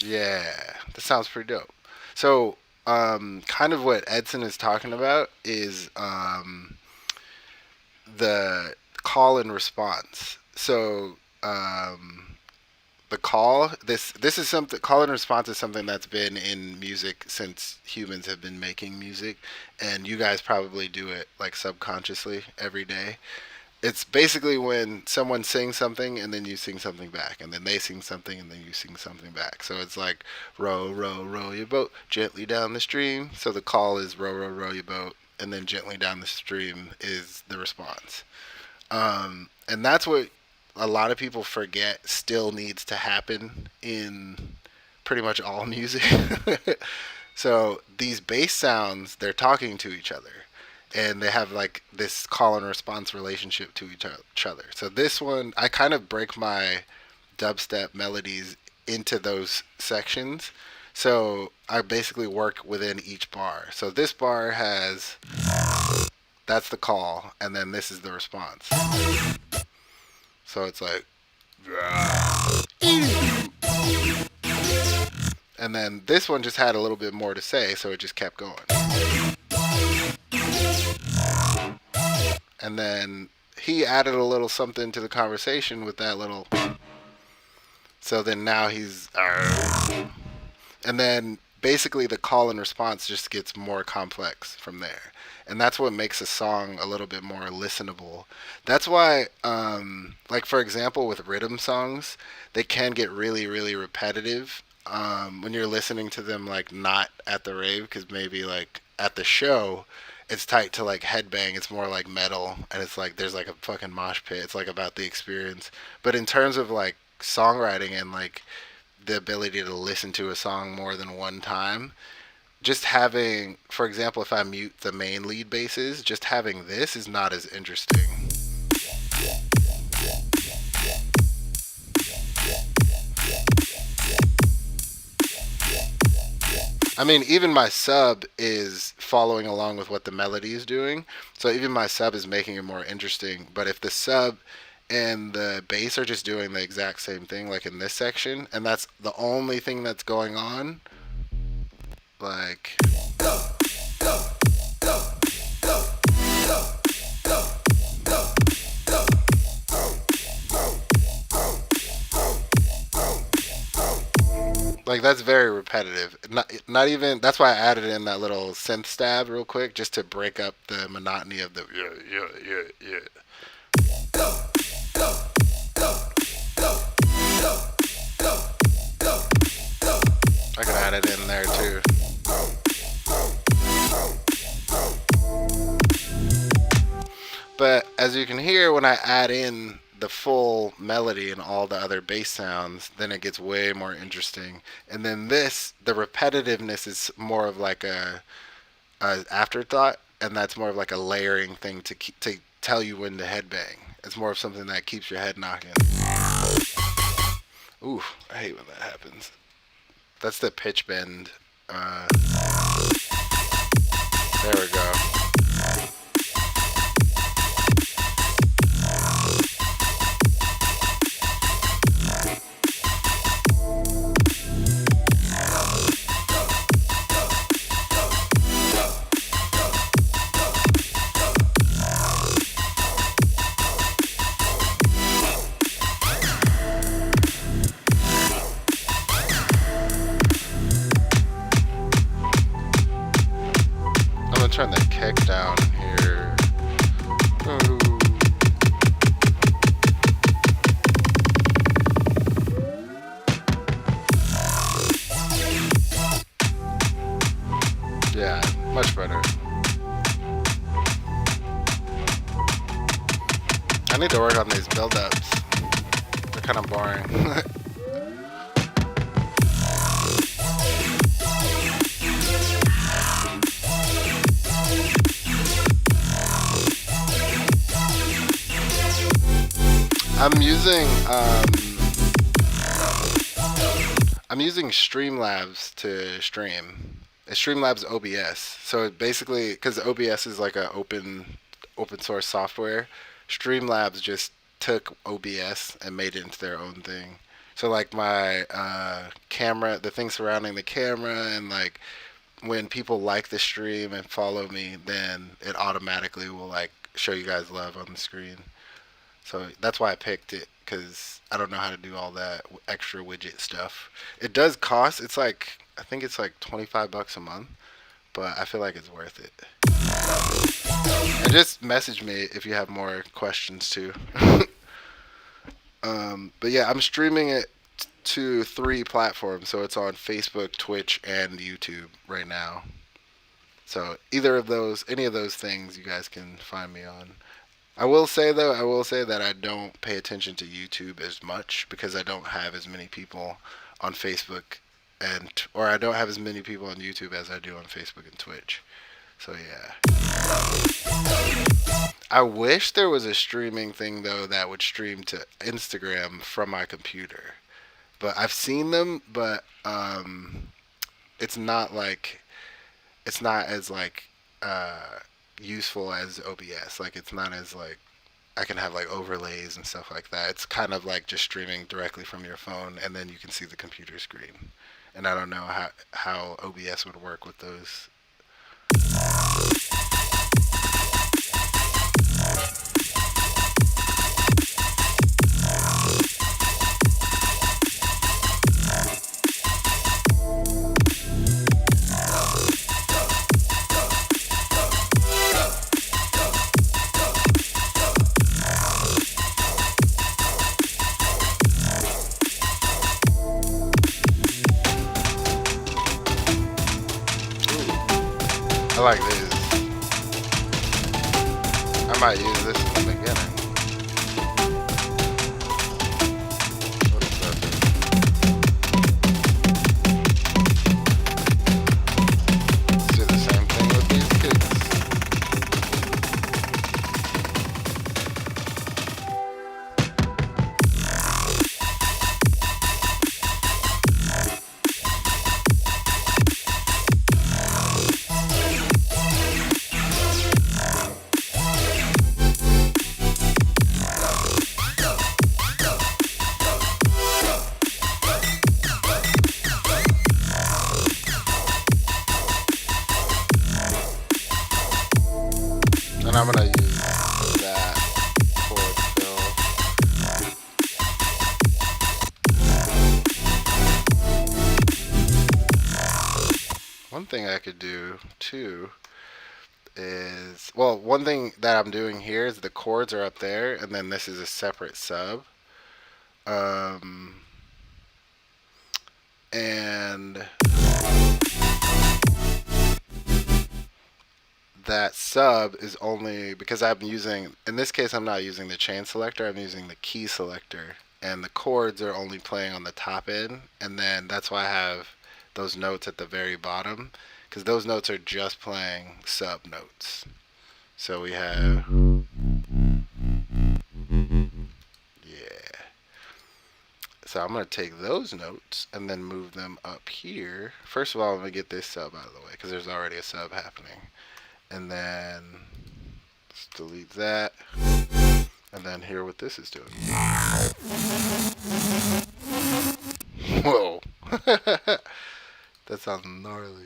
Yeah, that sounds pretty dope. So, kind of what Edson is talking about is the call and response. So, the call, this is something, call and response is something that's been in music since humans have been making music, and you guys probably do it like subconsciously every day. It's basically when someone sings something and then you sing something back, and then they sing something and then you sing something back. So it's like row, row, row your boat gently down the stream. So the call is row, row, row your boat, and then gently down the stream is the response. And that's what a lot of people forget still needs to happen in pretty much all music. So these bass sounds, they're talking to each other, and they have like this call and response relationship to each other. So this one, I kind of break my dubstep melodies into those sections. So I basically work within each bar. So this bar has, that's the call, and then this is the response. So it's like, and then this one just had a little bit more to say, so it just kept going. And then he added a little something to the conversation with that little. So then now he's. And then basically the call and response just gets more complex from there. And that's what makes a song a little bit more listenable. That's why, like for example, with rhythm songs, they can get really, really repetitive when you're listening to them, like not at the rave, because maybe like at the show, it's tight to like headbang. It's more like metal, and it's like there's like a fucking mosh pit. It's like about the experience. But in terms of like songwriting and like the ability to listen to a song more than one time, just having, for example, if I mute the main lead basses, just having this is not as interesting. I mean, even my sub is following along with what the melody is doing. So even my sub is making it more interesting. But if the sub and the bass are just doing the exact same thing, like in this section, and that's the only thing that's going on, like. Like that's very repetitive. Not even. That's why I added in that little synth stab real quick, just to break up the monotony of the yeah. I can add it in there too. But as you can hear, when I add in the full melody and all the other bass sounds, then it gets way more interesting. And then this, the repetitiveness is more of like a afterthought, and that's more of like a layering thing to tell you when to headbang. It's more of something that keeps your head knocking. Ooh, I hate when that happens. That's the pitch bend. There we go. turn the kick down here. Ooh. Yeah, much better. I need to work on these build-ups. They're kind of boring. I'm using I'm using Streamlabs to stream. It's Streamlabs OBS. So it basically, because OBS is like a open source software, Streamlabs just took OBS and made it into their own thing. So like my camera, the thing surrounding the camera, and like when people like the stream and follow me, then it automatically will like show you guys love on the screen. So that's why I picked it, because I don't know how to do all that extra widget stuff. It does cost. It's like, I think it's like $25 a month, but I feel like it's worth it. And just message me if you have more questions too. But yeah, I'm streaming it to 3 platforms, so it's on Facebook, Twitch, and YouTube right now. So either of those, any of those things, you guys can find me on. I will say though, I will say that I don't pay attention to YouTube as much because I don't have as many people on Facebook or I don't have as many people on YouTube as I do on Facebook and Twitch. So yeah. I wish there was a streaming thing though that would stream to Instagram from my computer. But I've seen them, but it's not like it's not as like useful as OBS. Like it's not as like I can have like overlays and stuff like that. It's kind of like just streaming directly from your phone, and then you can see the computer screen. And I don't know how OBS would work with those. I like this. I might use this in the beginning. What is that do? Let's do the same thing with these kids. And I'm gonna use that chord fill. One thing I could do too is, well, one thing that I'm doing here is the chords are up there, and then this is a separate sub. And that sub is only because I'm using, in this case, I'm not using the chain selector, I'm using the key selector. And the chords are only playing on the top end, and then that's why I have those notes at the very bottom, because those notes are just playing sub notes. So we have, yeah. So I'm going to take those notes and then move them up here. First of all, I'm going to get this sub out of the way because there's already a sub happening. And then let's delete that. And then hear what this is doing. Whoa. That sounds gnarly.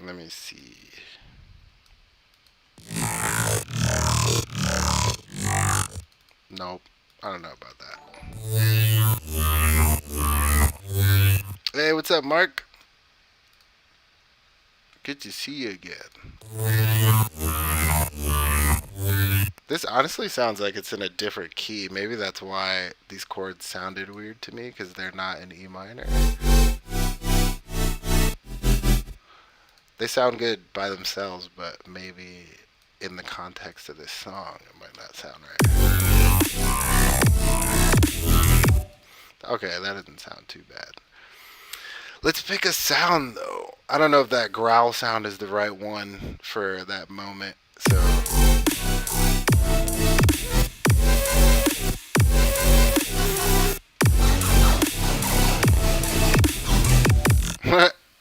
Let me see. Nope. I don't know about that. Hey, what's up, Mark? Good to see you again. This honestly sounds like it's in a different key. Maybe that's why these chords sounded weird to me, because they're not in E minor. They sound good by themselves, but maybe in the context of this song, it might not sound right. Okay, that doesn't sound too bad. Let's pick a sound though. I don't know if that growl sound is the right one for that moment. So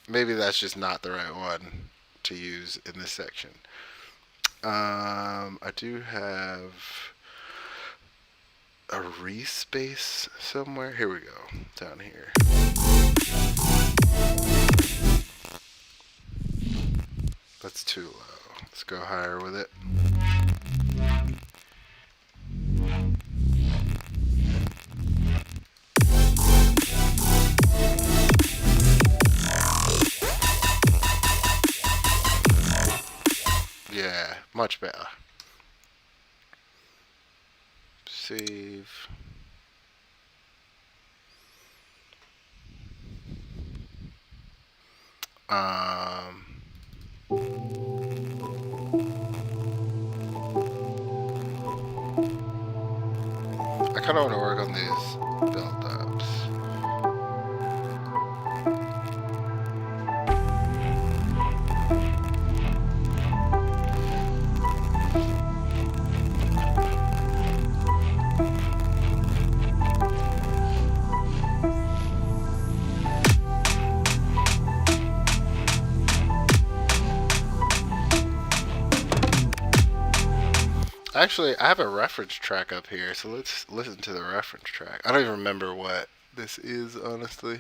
maybe that's just not the right one to use in this section. I do have a respace somewhere. Here we go. Down here. That's too low. Let's go higher with it. Yeah, much better. Save. Um, I kind of want to work on these build-ups. Actually, I have a reference track up here, so let's listen to the reference track. I don't even remember what this is, honestly.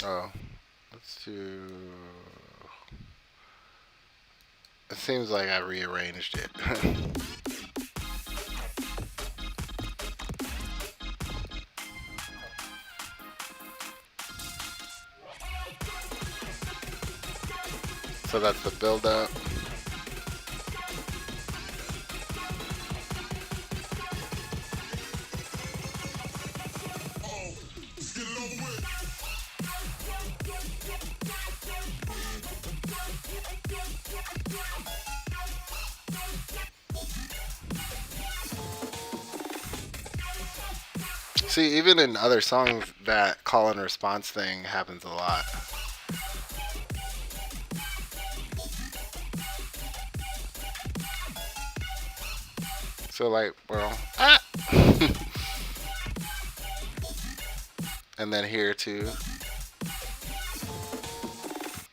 Oh, let's do. It seems like I rearranged it. So that's the build up. See, even in other songs, that call and response thing happens a lot. So, like, well, ah! And then here too.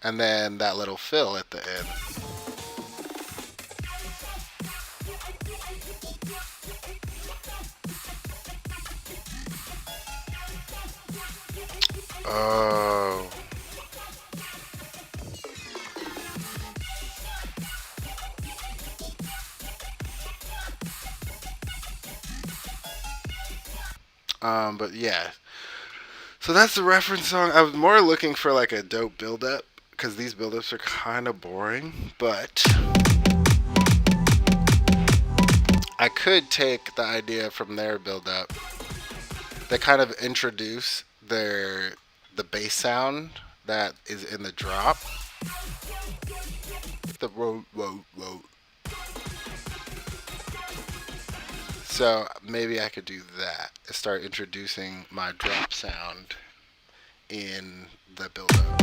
And then that little fill at the end. Oh. But yeah. So that's the reference song. I was more looking for like a dope build up, because these build ups are kind of boring, but I could take the idea from their build up. They kind of introduce the bass sound that is in the drop. The whoa whoa whoa. So maybe I could do that. Start introducing my drop sound in the build up.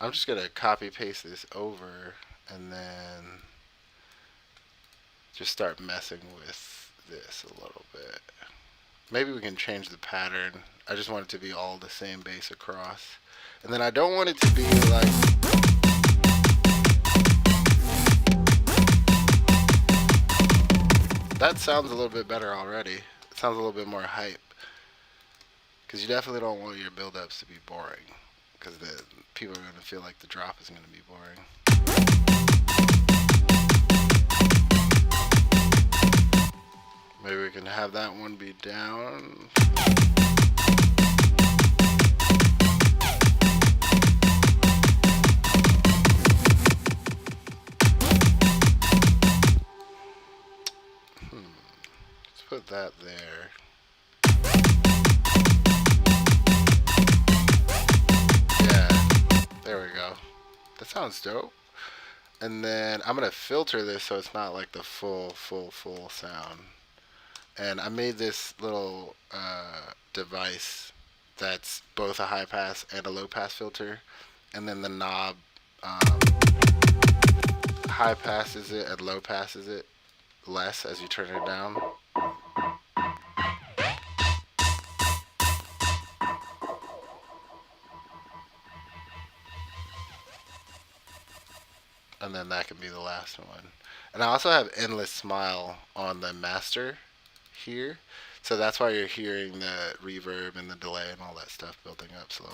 I'm just gonna copy paste this over and then just start messing with this a little bit. Maybe we can change the pattern. I just want it to be all the same bass across. And then I don't want it to be like that sounds a little bit better already. It sounds a little bit more hype. Because you definitely don't want your build-ups to be boring. Because the people are going to feel like the drop is going to be boring. Maybe we can have that one be down. Let's put that there. Yeah, there we go. That sounds dope. And then I'm gonna filter this so it's not like the full sound. And I made this little device that's both a high pass and a low pass filter. And then the knob um, high passes it and low passes it less as you turn it down. And then that can be the last one. And I also have Endless Smile on the master here. So that's why you're hearing the reverb and the delay and all that stuff building up slowly.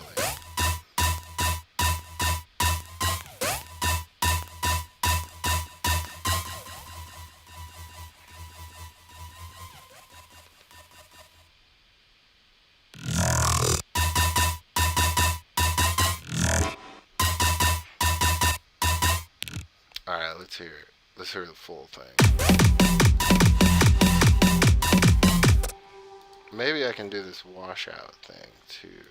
Alright, let's hear it. Let's hear the full thing. Maybe I can do this washout thing too.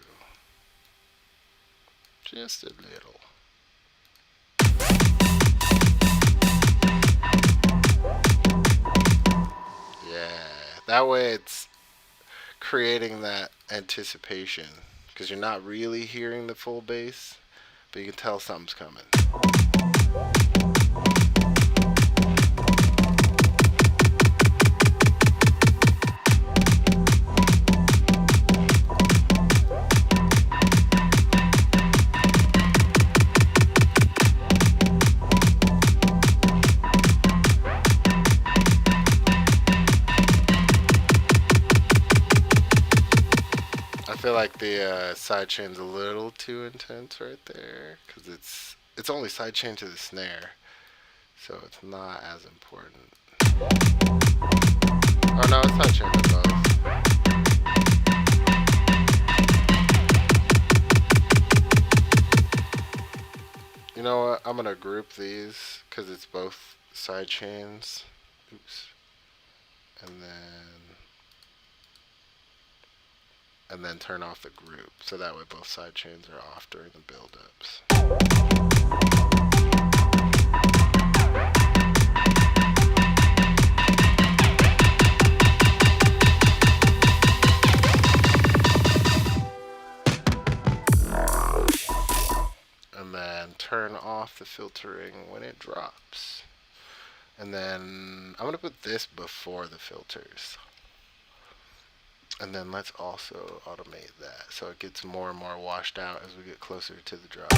Just a little. Yeah, that way it's creating that anticipation because you're not really hearing the full bass, but you can tell something's coming. I feel like the side chain's a little too intense right there because it's only side chain to the snare, so it's not as important. Oh no, it's side chain to both. You know what? I'm gonna group these because it's both side chains. Oops. And then turn off the group so that way both side chains are off during the build-ups. And then turn off the filtering when it drops. And then I'm gonna put this before the filters. And then let's also automate that so it gets more and more washed out as we get closer to the drop.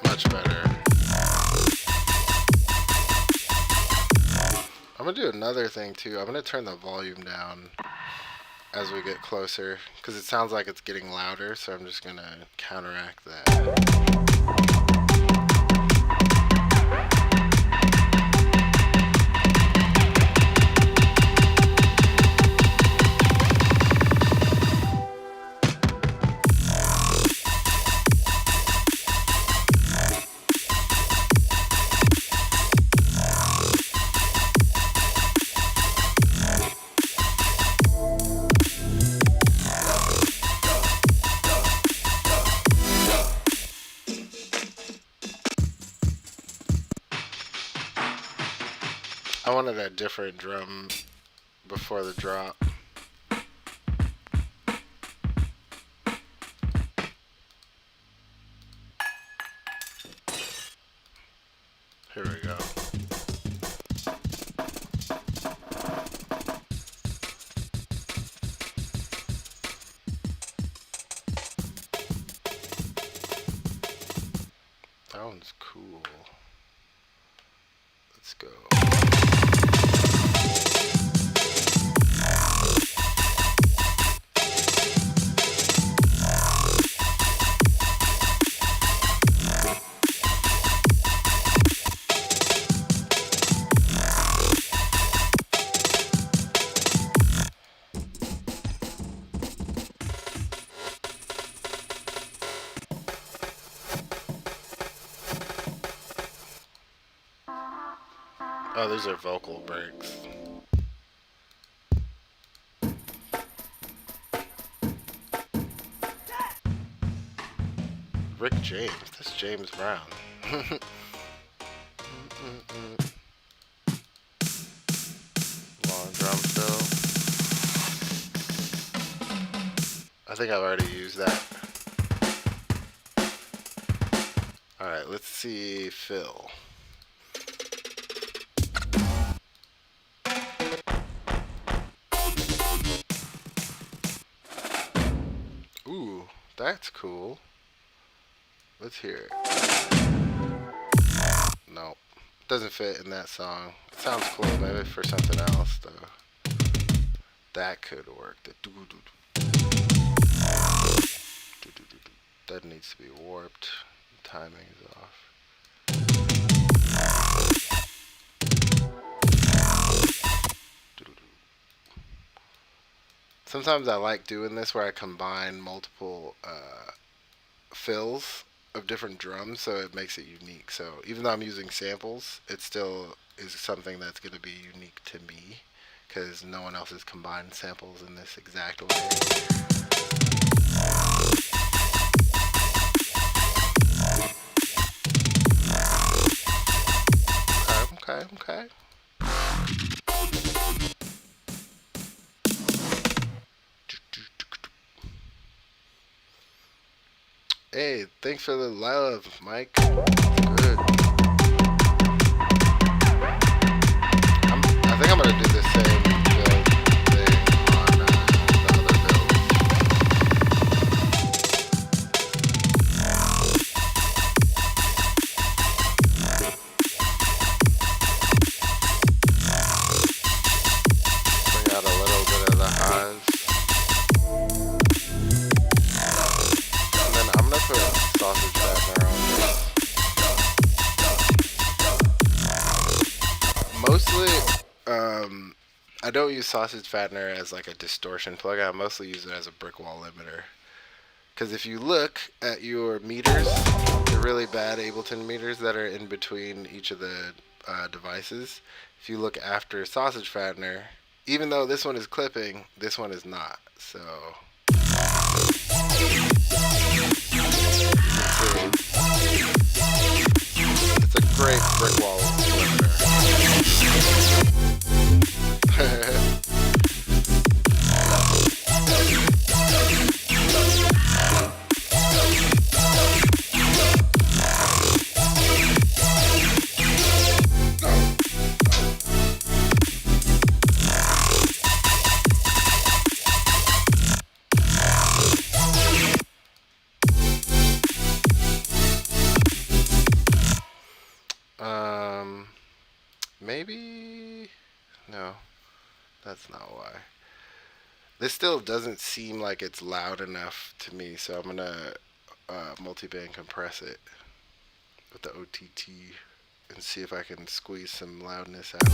Much better. I'm gonna do another thing too. I'm gonna turn the volume down as we get closer because it sounds like it's getting louder, so I'm just gonna counteract that. I wanted a different drum before the drop. Here we go. sounds cool. Let's go. Oh, these are vocal breaks. Rick James. That's James Brown. Long drum fill. I think I've already used that. Alright, let's see fill. Ooh, that's cool. Let's hear it. Nope. Doesn't fit in that song. It sounds cool, maybe for something else though. That could work. The doo doo doo. That needs to be warped. The timing is off. Sometimes I like doing this where I combine multiple fills of different drums, so it makes it unique. So even though I'm using samples, it still is something that's going to be unique to me because no one else has combined samples in this exact way. Okay. Hey, thanks for the love, Mike. Good. I think I'm gonna do the same build thing on the other build. Bring out a little bit of the highs. And then I'm gonna put sausage fattener on this. Mostly, I don't use sausage fattener as like a distortion plug. I mostly use it as a brick wall limiter. Because if you look at your meters, the really bad Ableton meters that are in between each of the devices, if you look after sausage fattener, even though this one is clipping, this one is not. So it's a great brick wall limiter. Maybe no, that's not why. This still doesn't seem like it's loud enough to me, so I'm gonna multiband compress it with the OTT and see if I can squeeze some loudness out.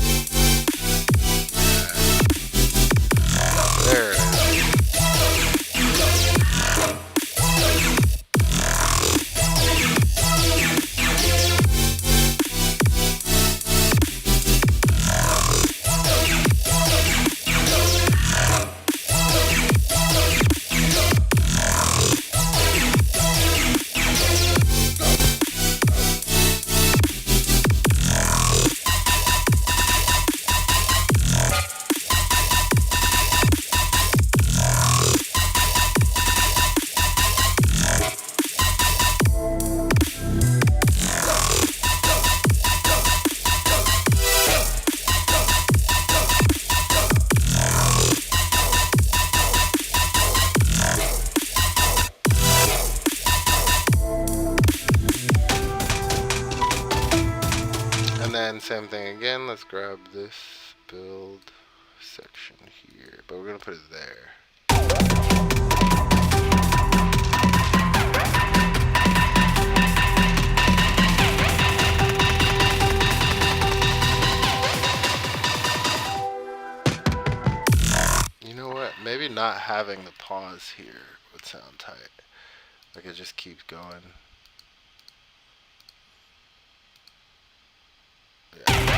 There it is. same thing again. Let's grab this build section here, but we're gonna put it there. You know what? Maybe not having the pause here would sound tight. Like it just keeps going. Yeah. And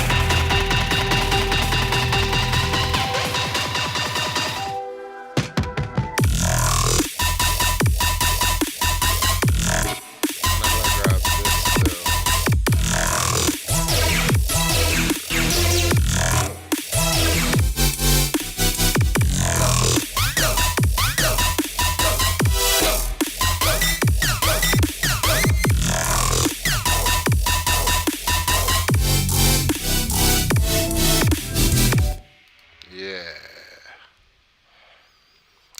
I'm gonna grab this yeah.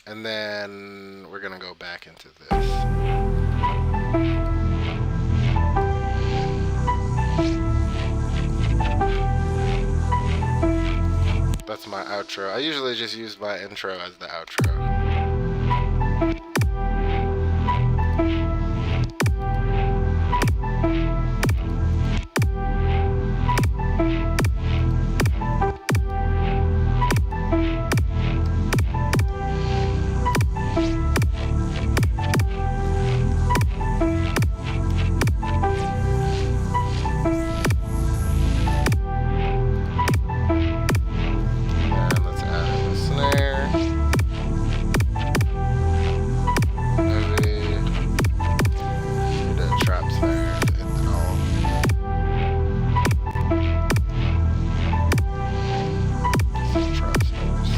And then we're gonna go back into this. That's my outro. I usually just use my intro as the outro. And let's add in the snare. Maybe the trap snare to end it all. Some trap snares.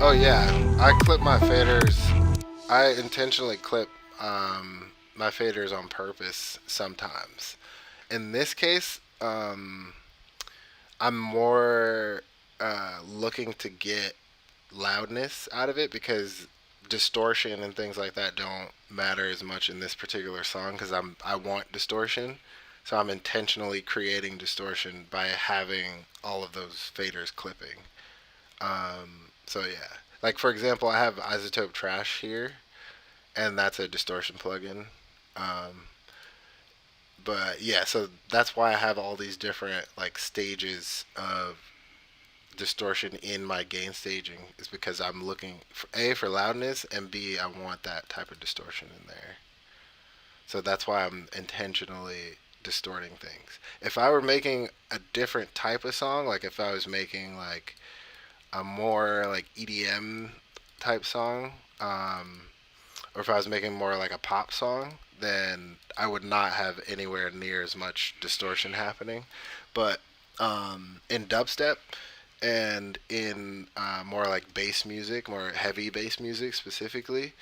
Oh yeah, I clip my faders. I intentionally clip my faders on purpose sometimes. In this case, I'm more looking to get loudness out of it because distortion and things like that don't matter as much in this particular song because I want distortion. So I'm intentionally creating distortion by having all of those faders clipping. So yeah, like for example, I have Isotope Trash here, and that's a distortion plugin. Um, but yeah, so that's why I have all these different like stages of distortion in my gain staging is because I'm looking for A for loudness and B I want that type of distortion in there. So that's why I'm intentionally distorting things. If I were making a different type of song, like if I was making like a more like EDM type song, or if I was making more like a pop song, then I would not have anywhere near as much distortion happening. But in dubstep and in more like bass music, more heavy bass music specifically,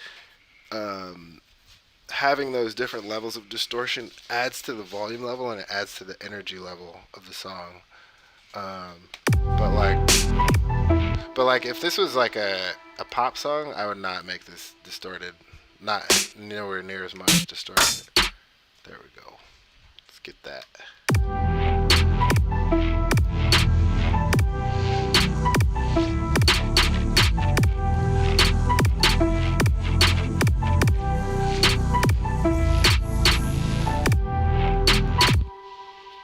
um, having those different levels of distortion adds to the volume level and it adds to the energy level of the song. Um, but like if this was like a pop song, I would not make this distorted. Not nowhere near as much distorted. There we go. Let's get that.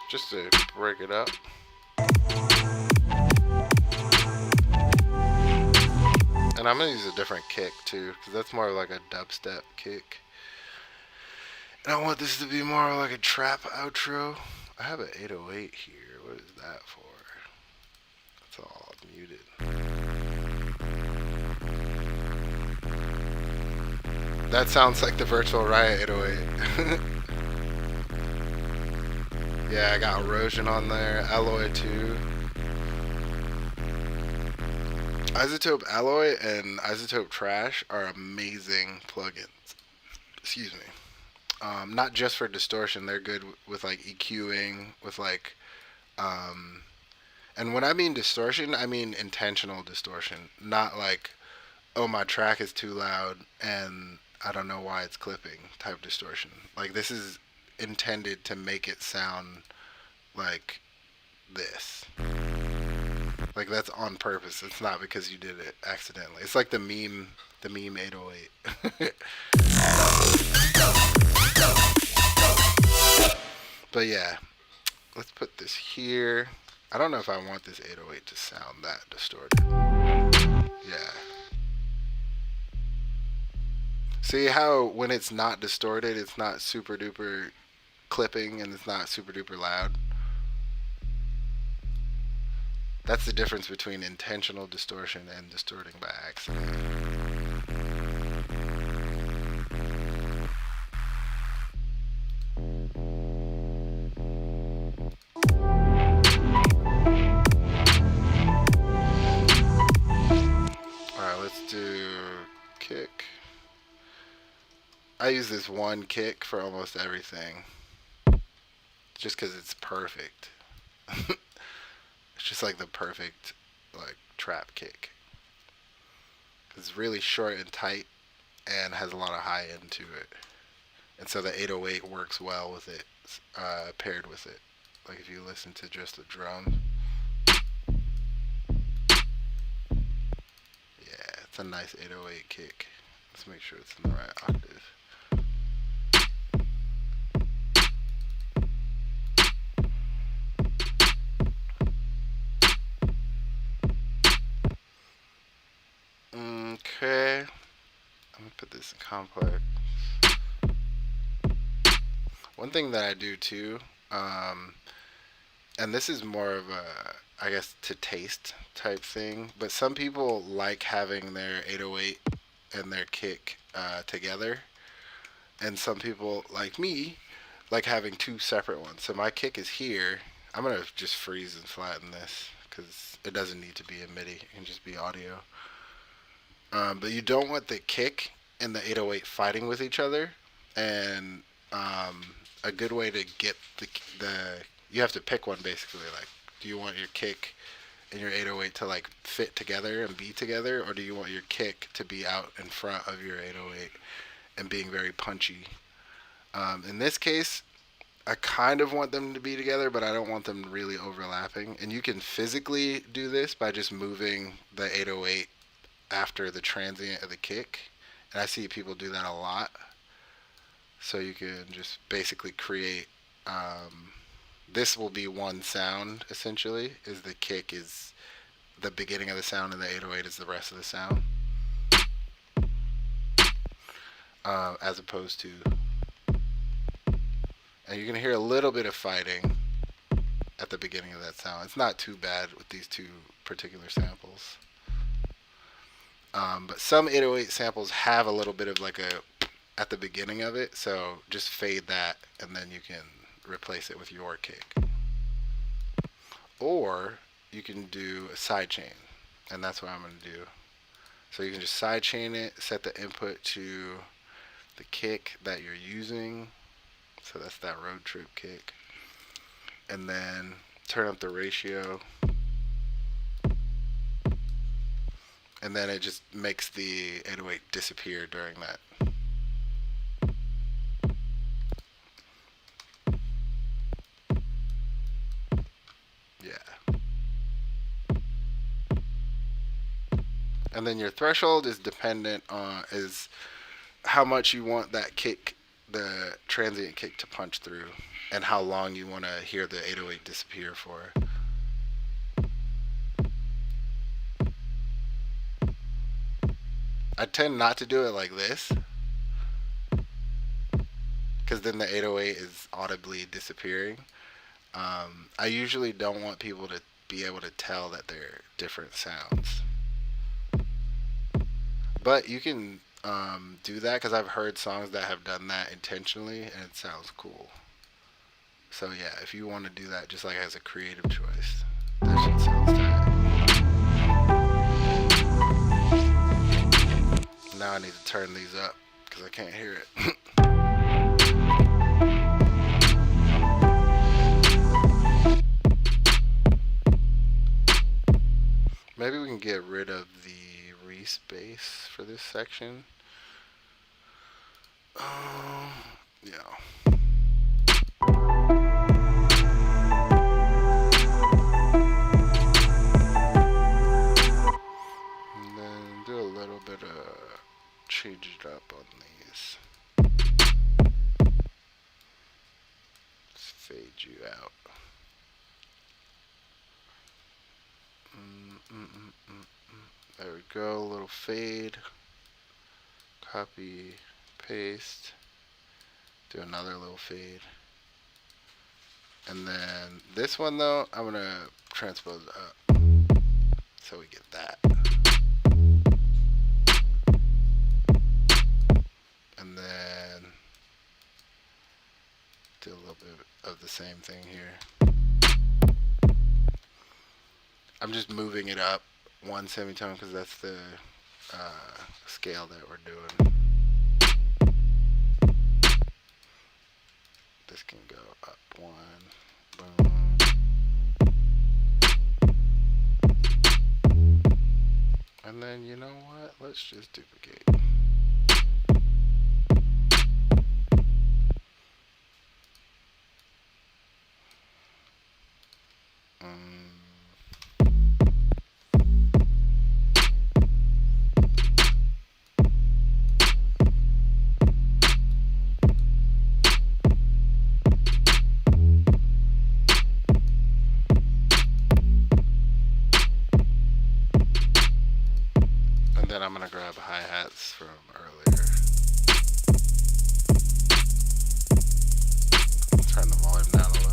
Just to break it up. And I'm gonna use a different kick too, because that's more like a dubstep kick. And I want this to be more like a trap outro. I have an 808 here. What is that for? It's all muted. That sounds like the Virtual Riot 808. Yeah, I got Erosion on there, Alloy too. Isotope Alloy and Isotope Trash are amazing plugins. Excuse me. Not just for distortion, they're good with like EQing, with like, um, And when I mean distortion, I mean intentional distortion, not like, oh, my track is too loud and I don't know why it's clipping type distortion. Like, this is intended to make it sound like this. Like, that's on purpose. It's not because you did it accidentally. It's like the meme 808. But yeah, let's put this here. I don't know if I want this 808 to sound that distorted. Yeah. See how when it's not distorted, it's not super duper clipping and it's not super duper loud? That's the difference between intentional distortion and distorting by accident. Alright, let's do kick. I use this one kick for almost everything. Just because it's perfect. It's just like the perfect like trap kick. It's really short and tight and has a lot of high end to it. And so the 808 works well with it, paired with it. Like if you listen to just the drum. Yeah, it's a nice 808 kick. Let's make sure it's in the right octave. Okay, I'm gonna put this in complex. One thing that I do too, and this is more of a, I guess, to taste type thing, but some people like having their 808 and their kick together, and some people, like me, like having two separate ones. So my kick is here. I'm gonna just freeze and flatten this because it doesn't need to be a MIDI; it can just be audio. But you don't want the kick and the 808 fighting with each other. And a good way to get the you have to pick one basically. Like, do you want your kick and your 808 to like fit together and be together, or do you want your kick to be out in front of your 808 and being very punchy? In this case, I kind of want them to be together, but I don't want them really overlapping. And you can physically do this by just moving the 808 after the transient of the kick, and I see people do that a lot. So you can just basically create this will be one sound essentially, is the kick is the beginning of the sound and the 808 is the rest of the sound, as opposed to, and you're going to hear a little bit of fighting at the beginning of that sound. It's not too bad with these two particular samples. But some 808 samples have a little bit of like a at the beginning of it, so just fade that and then you can replace it with your kick. Or you can do a sidechain, and that's what I'm going to do. So you can just sidechain it, set the input to the kick that you're using. So that's that road trip kick. And then turn up the ratio. And then it just makes the 808 disappear during that. Yeah. And then your threshold is dependent on is how much you want that kick, the transient kick, to punch through, and how long you want to hear the 808 disappear for. I tend not to do it like this, because then the 808 is audibly disappearing. I usually don't want people to be able to tell that they're different sounds. But you can do that, because I've heard songs that have done that intentionally, and it sounds cool. So yeah, if you want to do that just like as a creative choice, that shit sounds tight. Now I need to turn these up because I can't hear it. get rid of the respace for this section. Yeah. And then do a little bit of change it up on these. Just fade you out. There we go. A little fade. Copy, paste. Do another little fade. And then this one though, I'm gonna transpose up so we get that. And then do a little bit of the same thing here. I'm just moving it up one semitone because that's the scale that we're doing. This can go up one, boom. And then you know what? Let's just duplicate. And then I'm gonna grab hi-hats from earlier. Turn the volume down a little.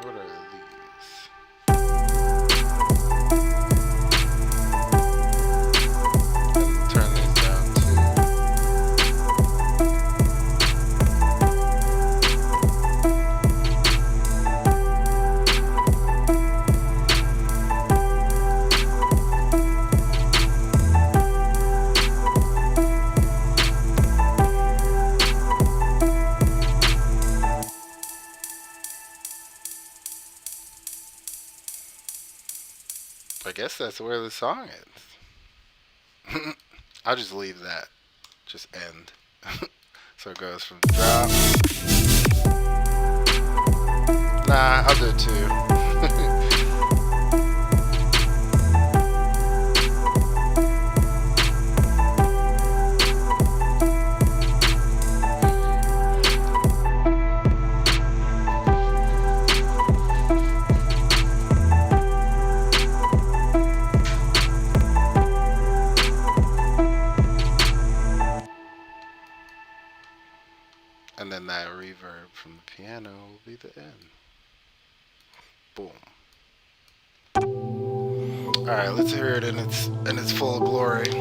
What are these? And turn these down too. I guess that's where the song ends. I'll just leave that. Just end. So it goes from drop. Nah, I'll do two. And then that reverb from the piano will be the end. Boom. Alright, let's hear it in its full glory.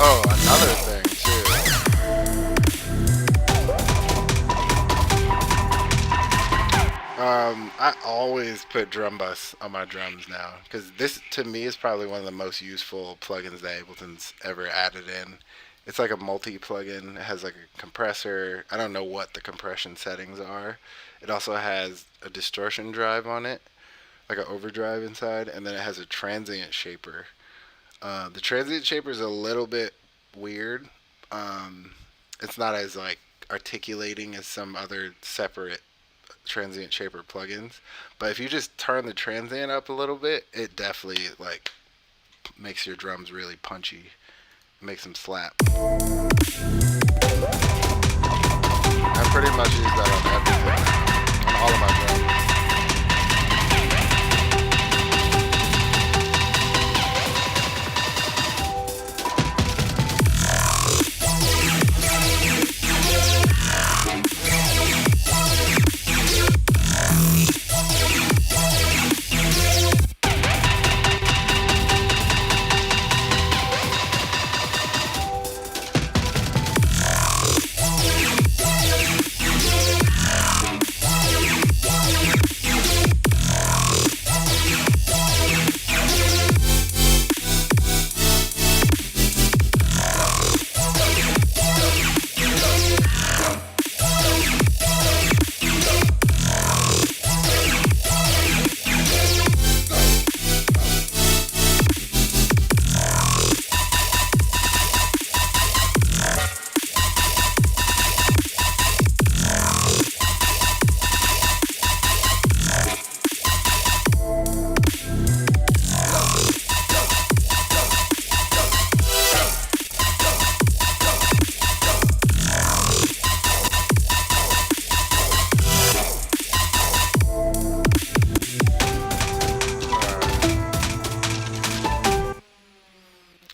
Oh, another thing too. I always put drum bus on my drums now because this to me is probably one of the most useful plugins that Ableton's ever added in. It's like a multi plugin. It has like a compressor. I don't know what the compression settings are. It also has a distortion drive on it, like an overdrive inside, and then it has a transient shaper. The transient shaper is a little bit weird. Um, it's not as like articulating as some other separate transient shaper plugins, but if you just turn the transient up a little bit, it definitely like makes your drums really punchy. It makes them slap. I pretty much use that on everything, on all of my drums.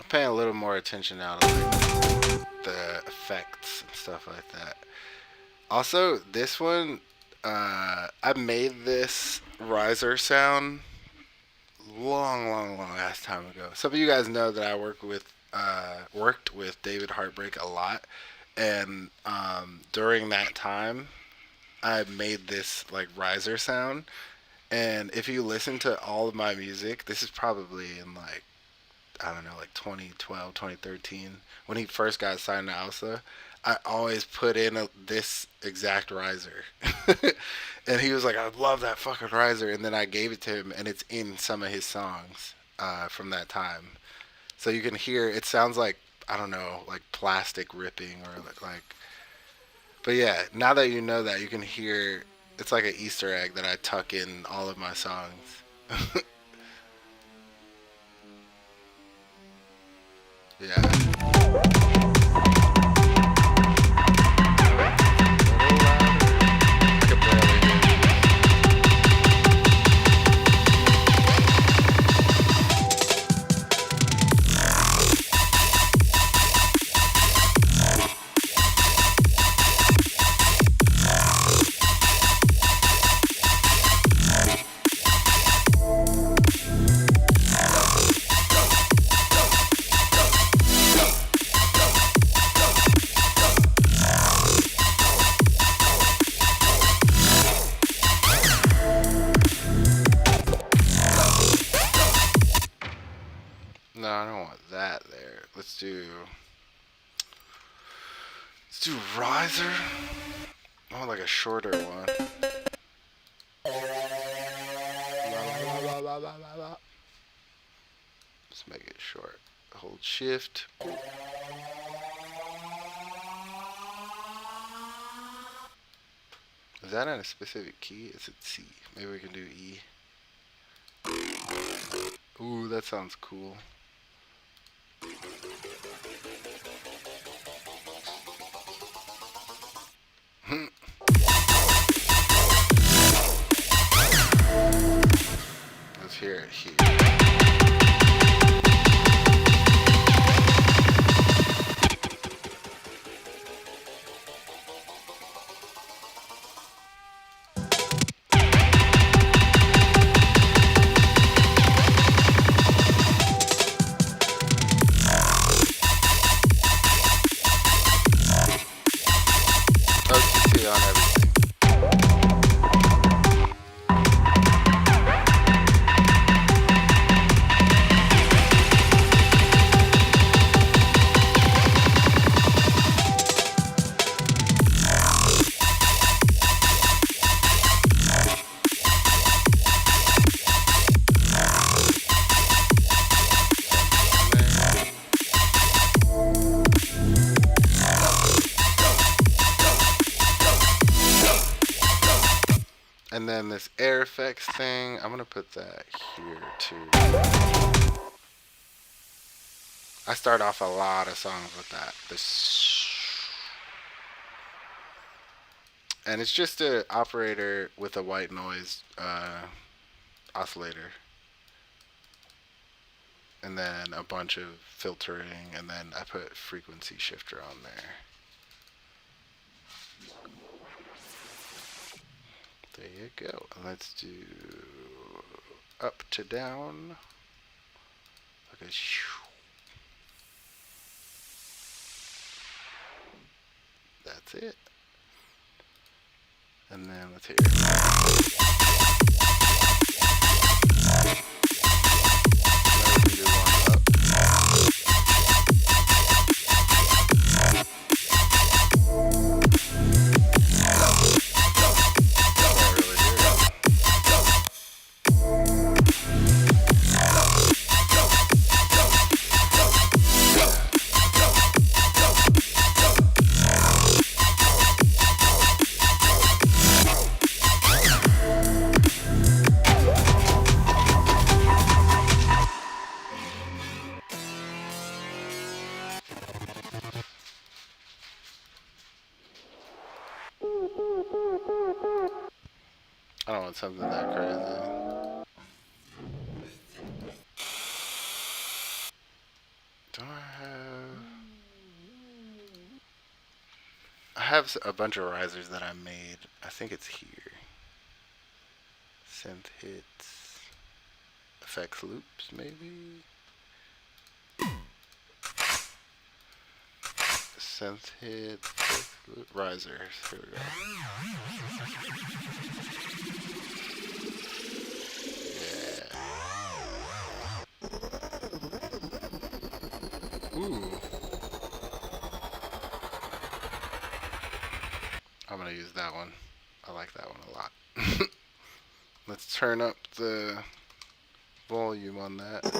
Paying a little more attention now to like the effects and stuff like that. Also, this one, I made this riser sound long ass time ago. Some of you guys know that I worked with David Heartbreak a lot, and during that time, I made this like riser sound. And if you listen to all of my music, this is probably in like I don't know, like 2012, 2013, when he first got signed to Alsa, I always put in this exact riser. And he was like, I love that fucking riser. And then I gave it to him, and it's in some of his songs from that time. So you can hear, it sounds like, I don't know, like plastic ripping or like. But yeah, now that you know that, you can hear, it's like an Easter egg that I tuck in all of my songs. Yeah. No, I don't want that there. Let's do riser. I want like a shorter one. Let's make it short. Hold shift. Is that in a specific key? Is it C? Maybe we can do E. Ooh, that sounds cool. Let's hear it here. And then this air effects thing, I'm gonna put that here too. I start off a lot of songs with that. This, and it's just an operator with a white noise oscillator, and then a bunch of filtering, and then I put frequency shifter on there. There you go. Let's do up to down. Okay. That's it. And then let's hear it. I don't want something that crazy. Do I have... I have a bunch of risers that I made. I think it's here. Synth hits. Effects loops, maybe? Synth hits. Risers. Here we go. Ooh. I'm gonna use that one. I like that one a lot. Let's turn up the volume on that. We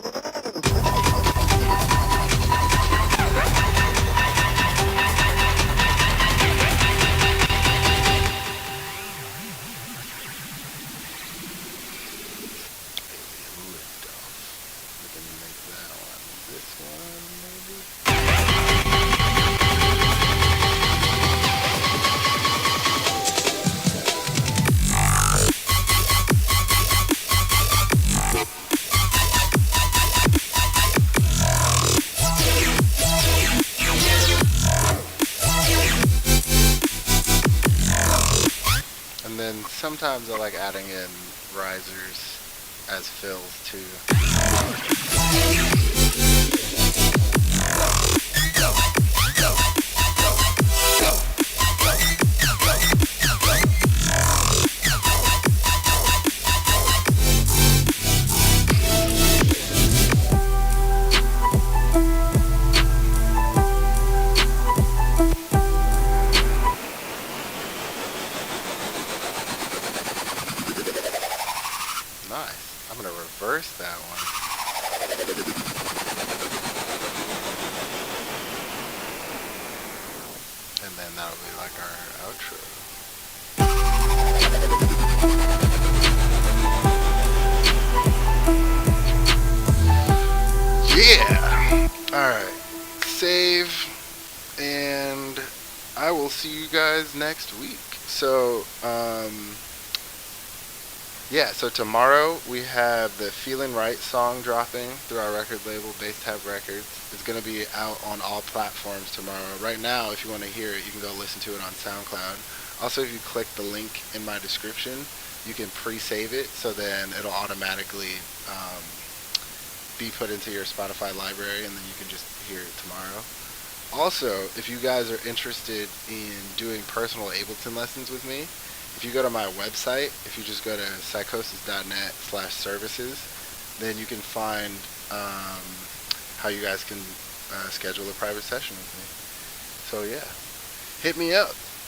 can make that one this one, maybe. And then sometimes I like adding in risers as fills too. Nice. I'm gonna reverse that one. And then that'll be like our outro. Yeah! Alright. Save. And I will see you guys next week. So, yeah, so tomorrow we have the Feeling Right song dropping through our record label, Bass Tab Records. It's going to be out on all platforms tomorrow. Right now, if you want to hear it, you can go listen to it on SoundCloud. Also, if you click the link in my description, you can pre-save it, so then it'll automatically be put into your Spotify library, and then you can just hear it tomorrow. Also, if you guys are interested in doing personal Ableton lessons with me, if you go to my website, if you just go to psychosis.net/services, then you can find how you guys can schedule a private session with me. So yeah, hit me up.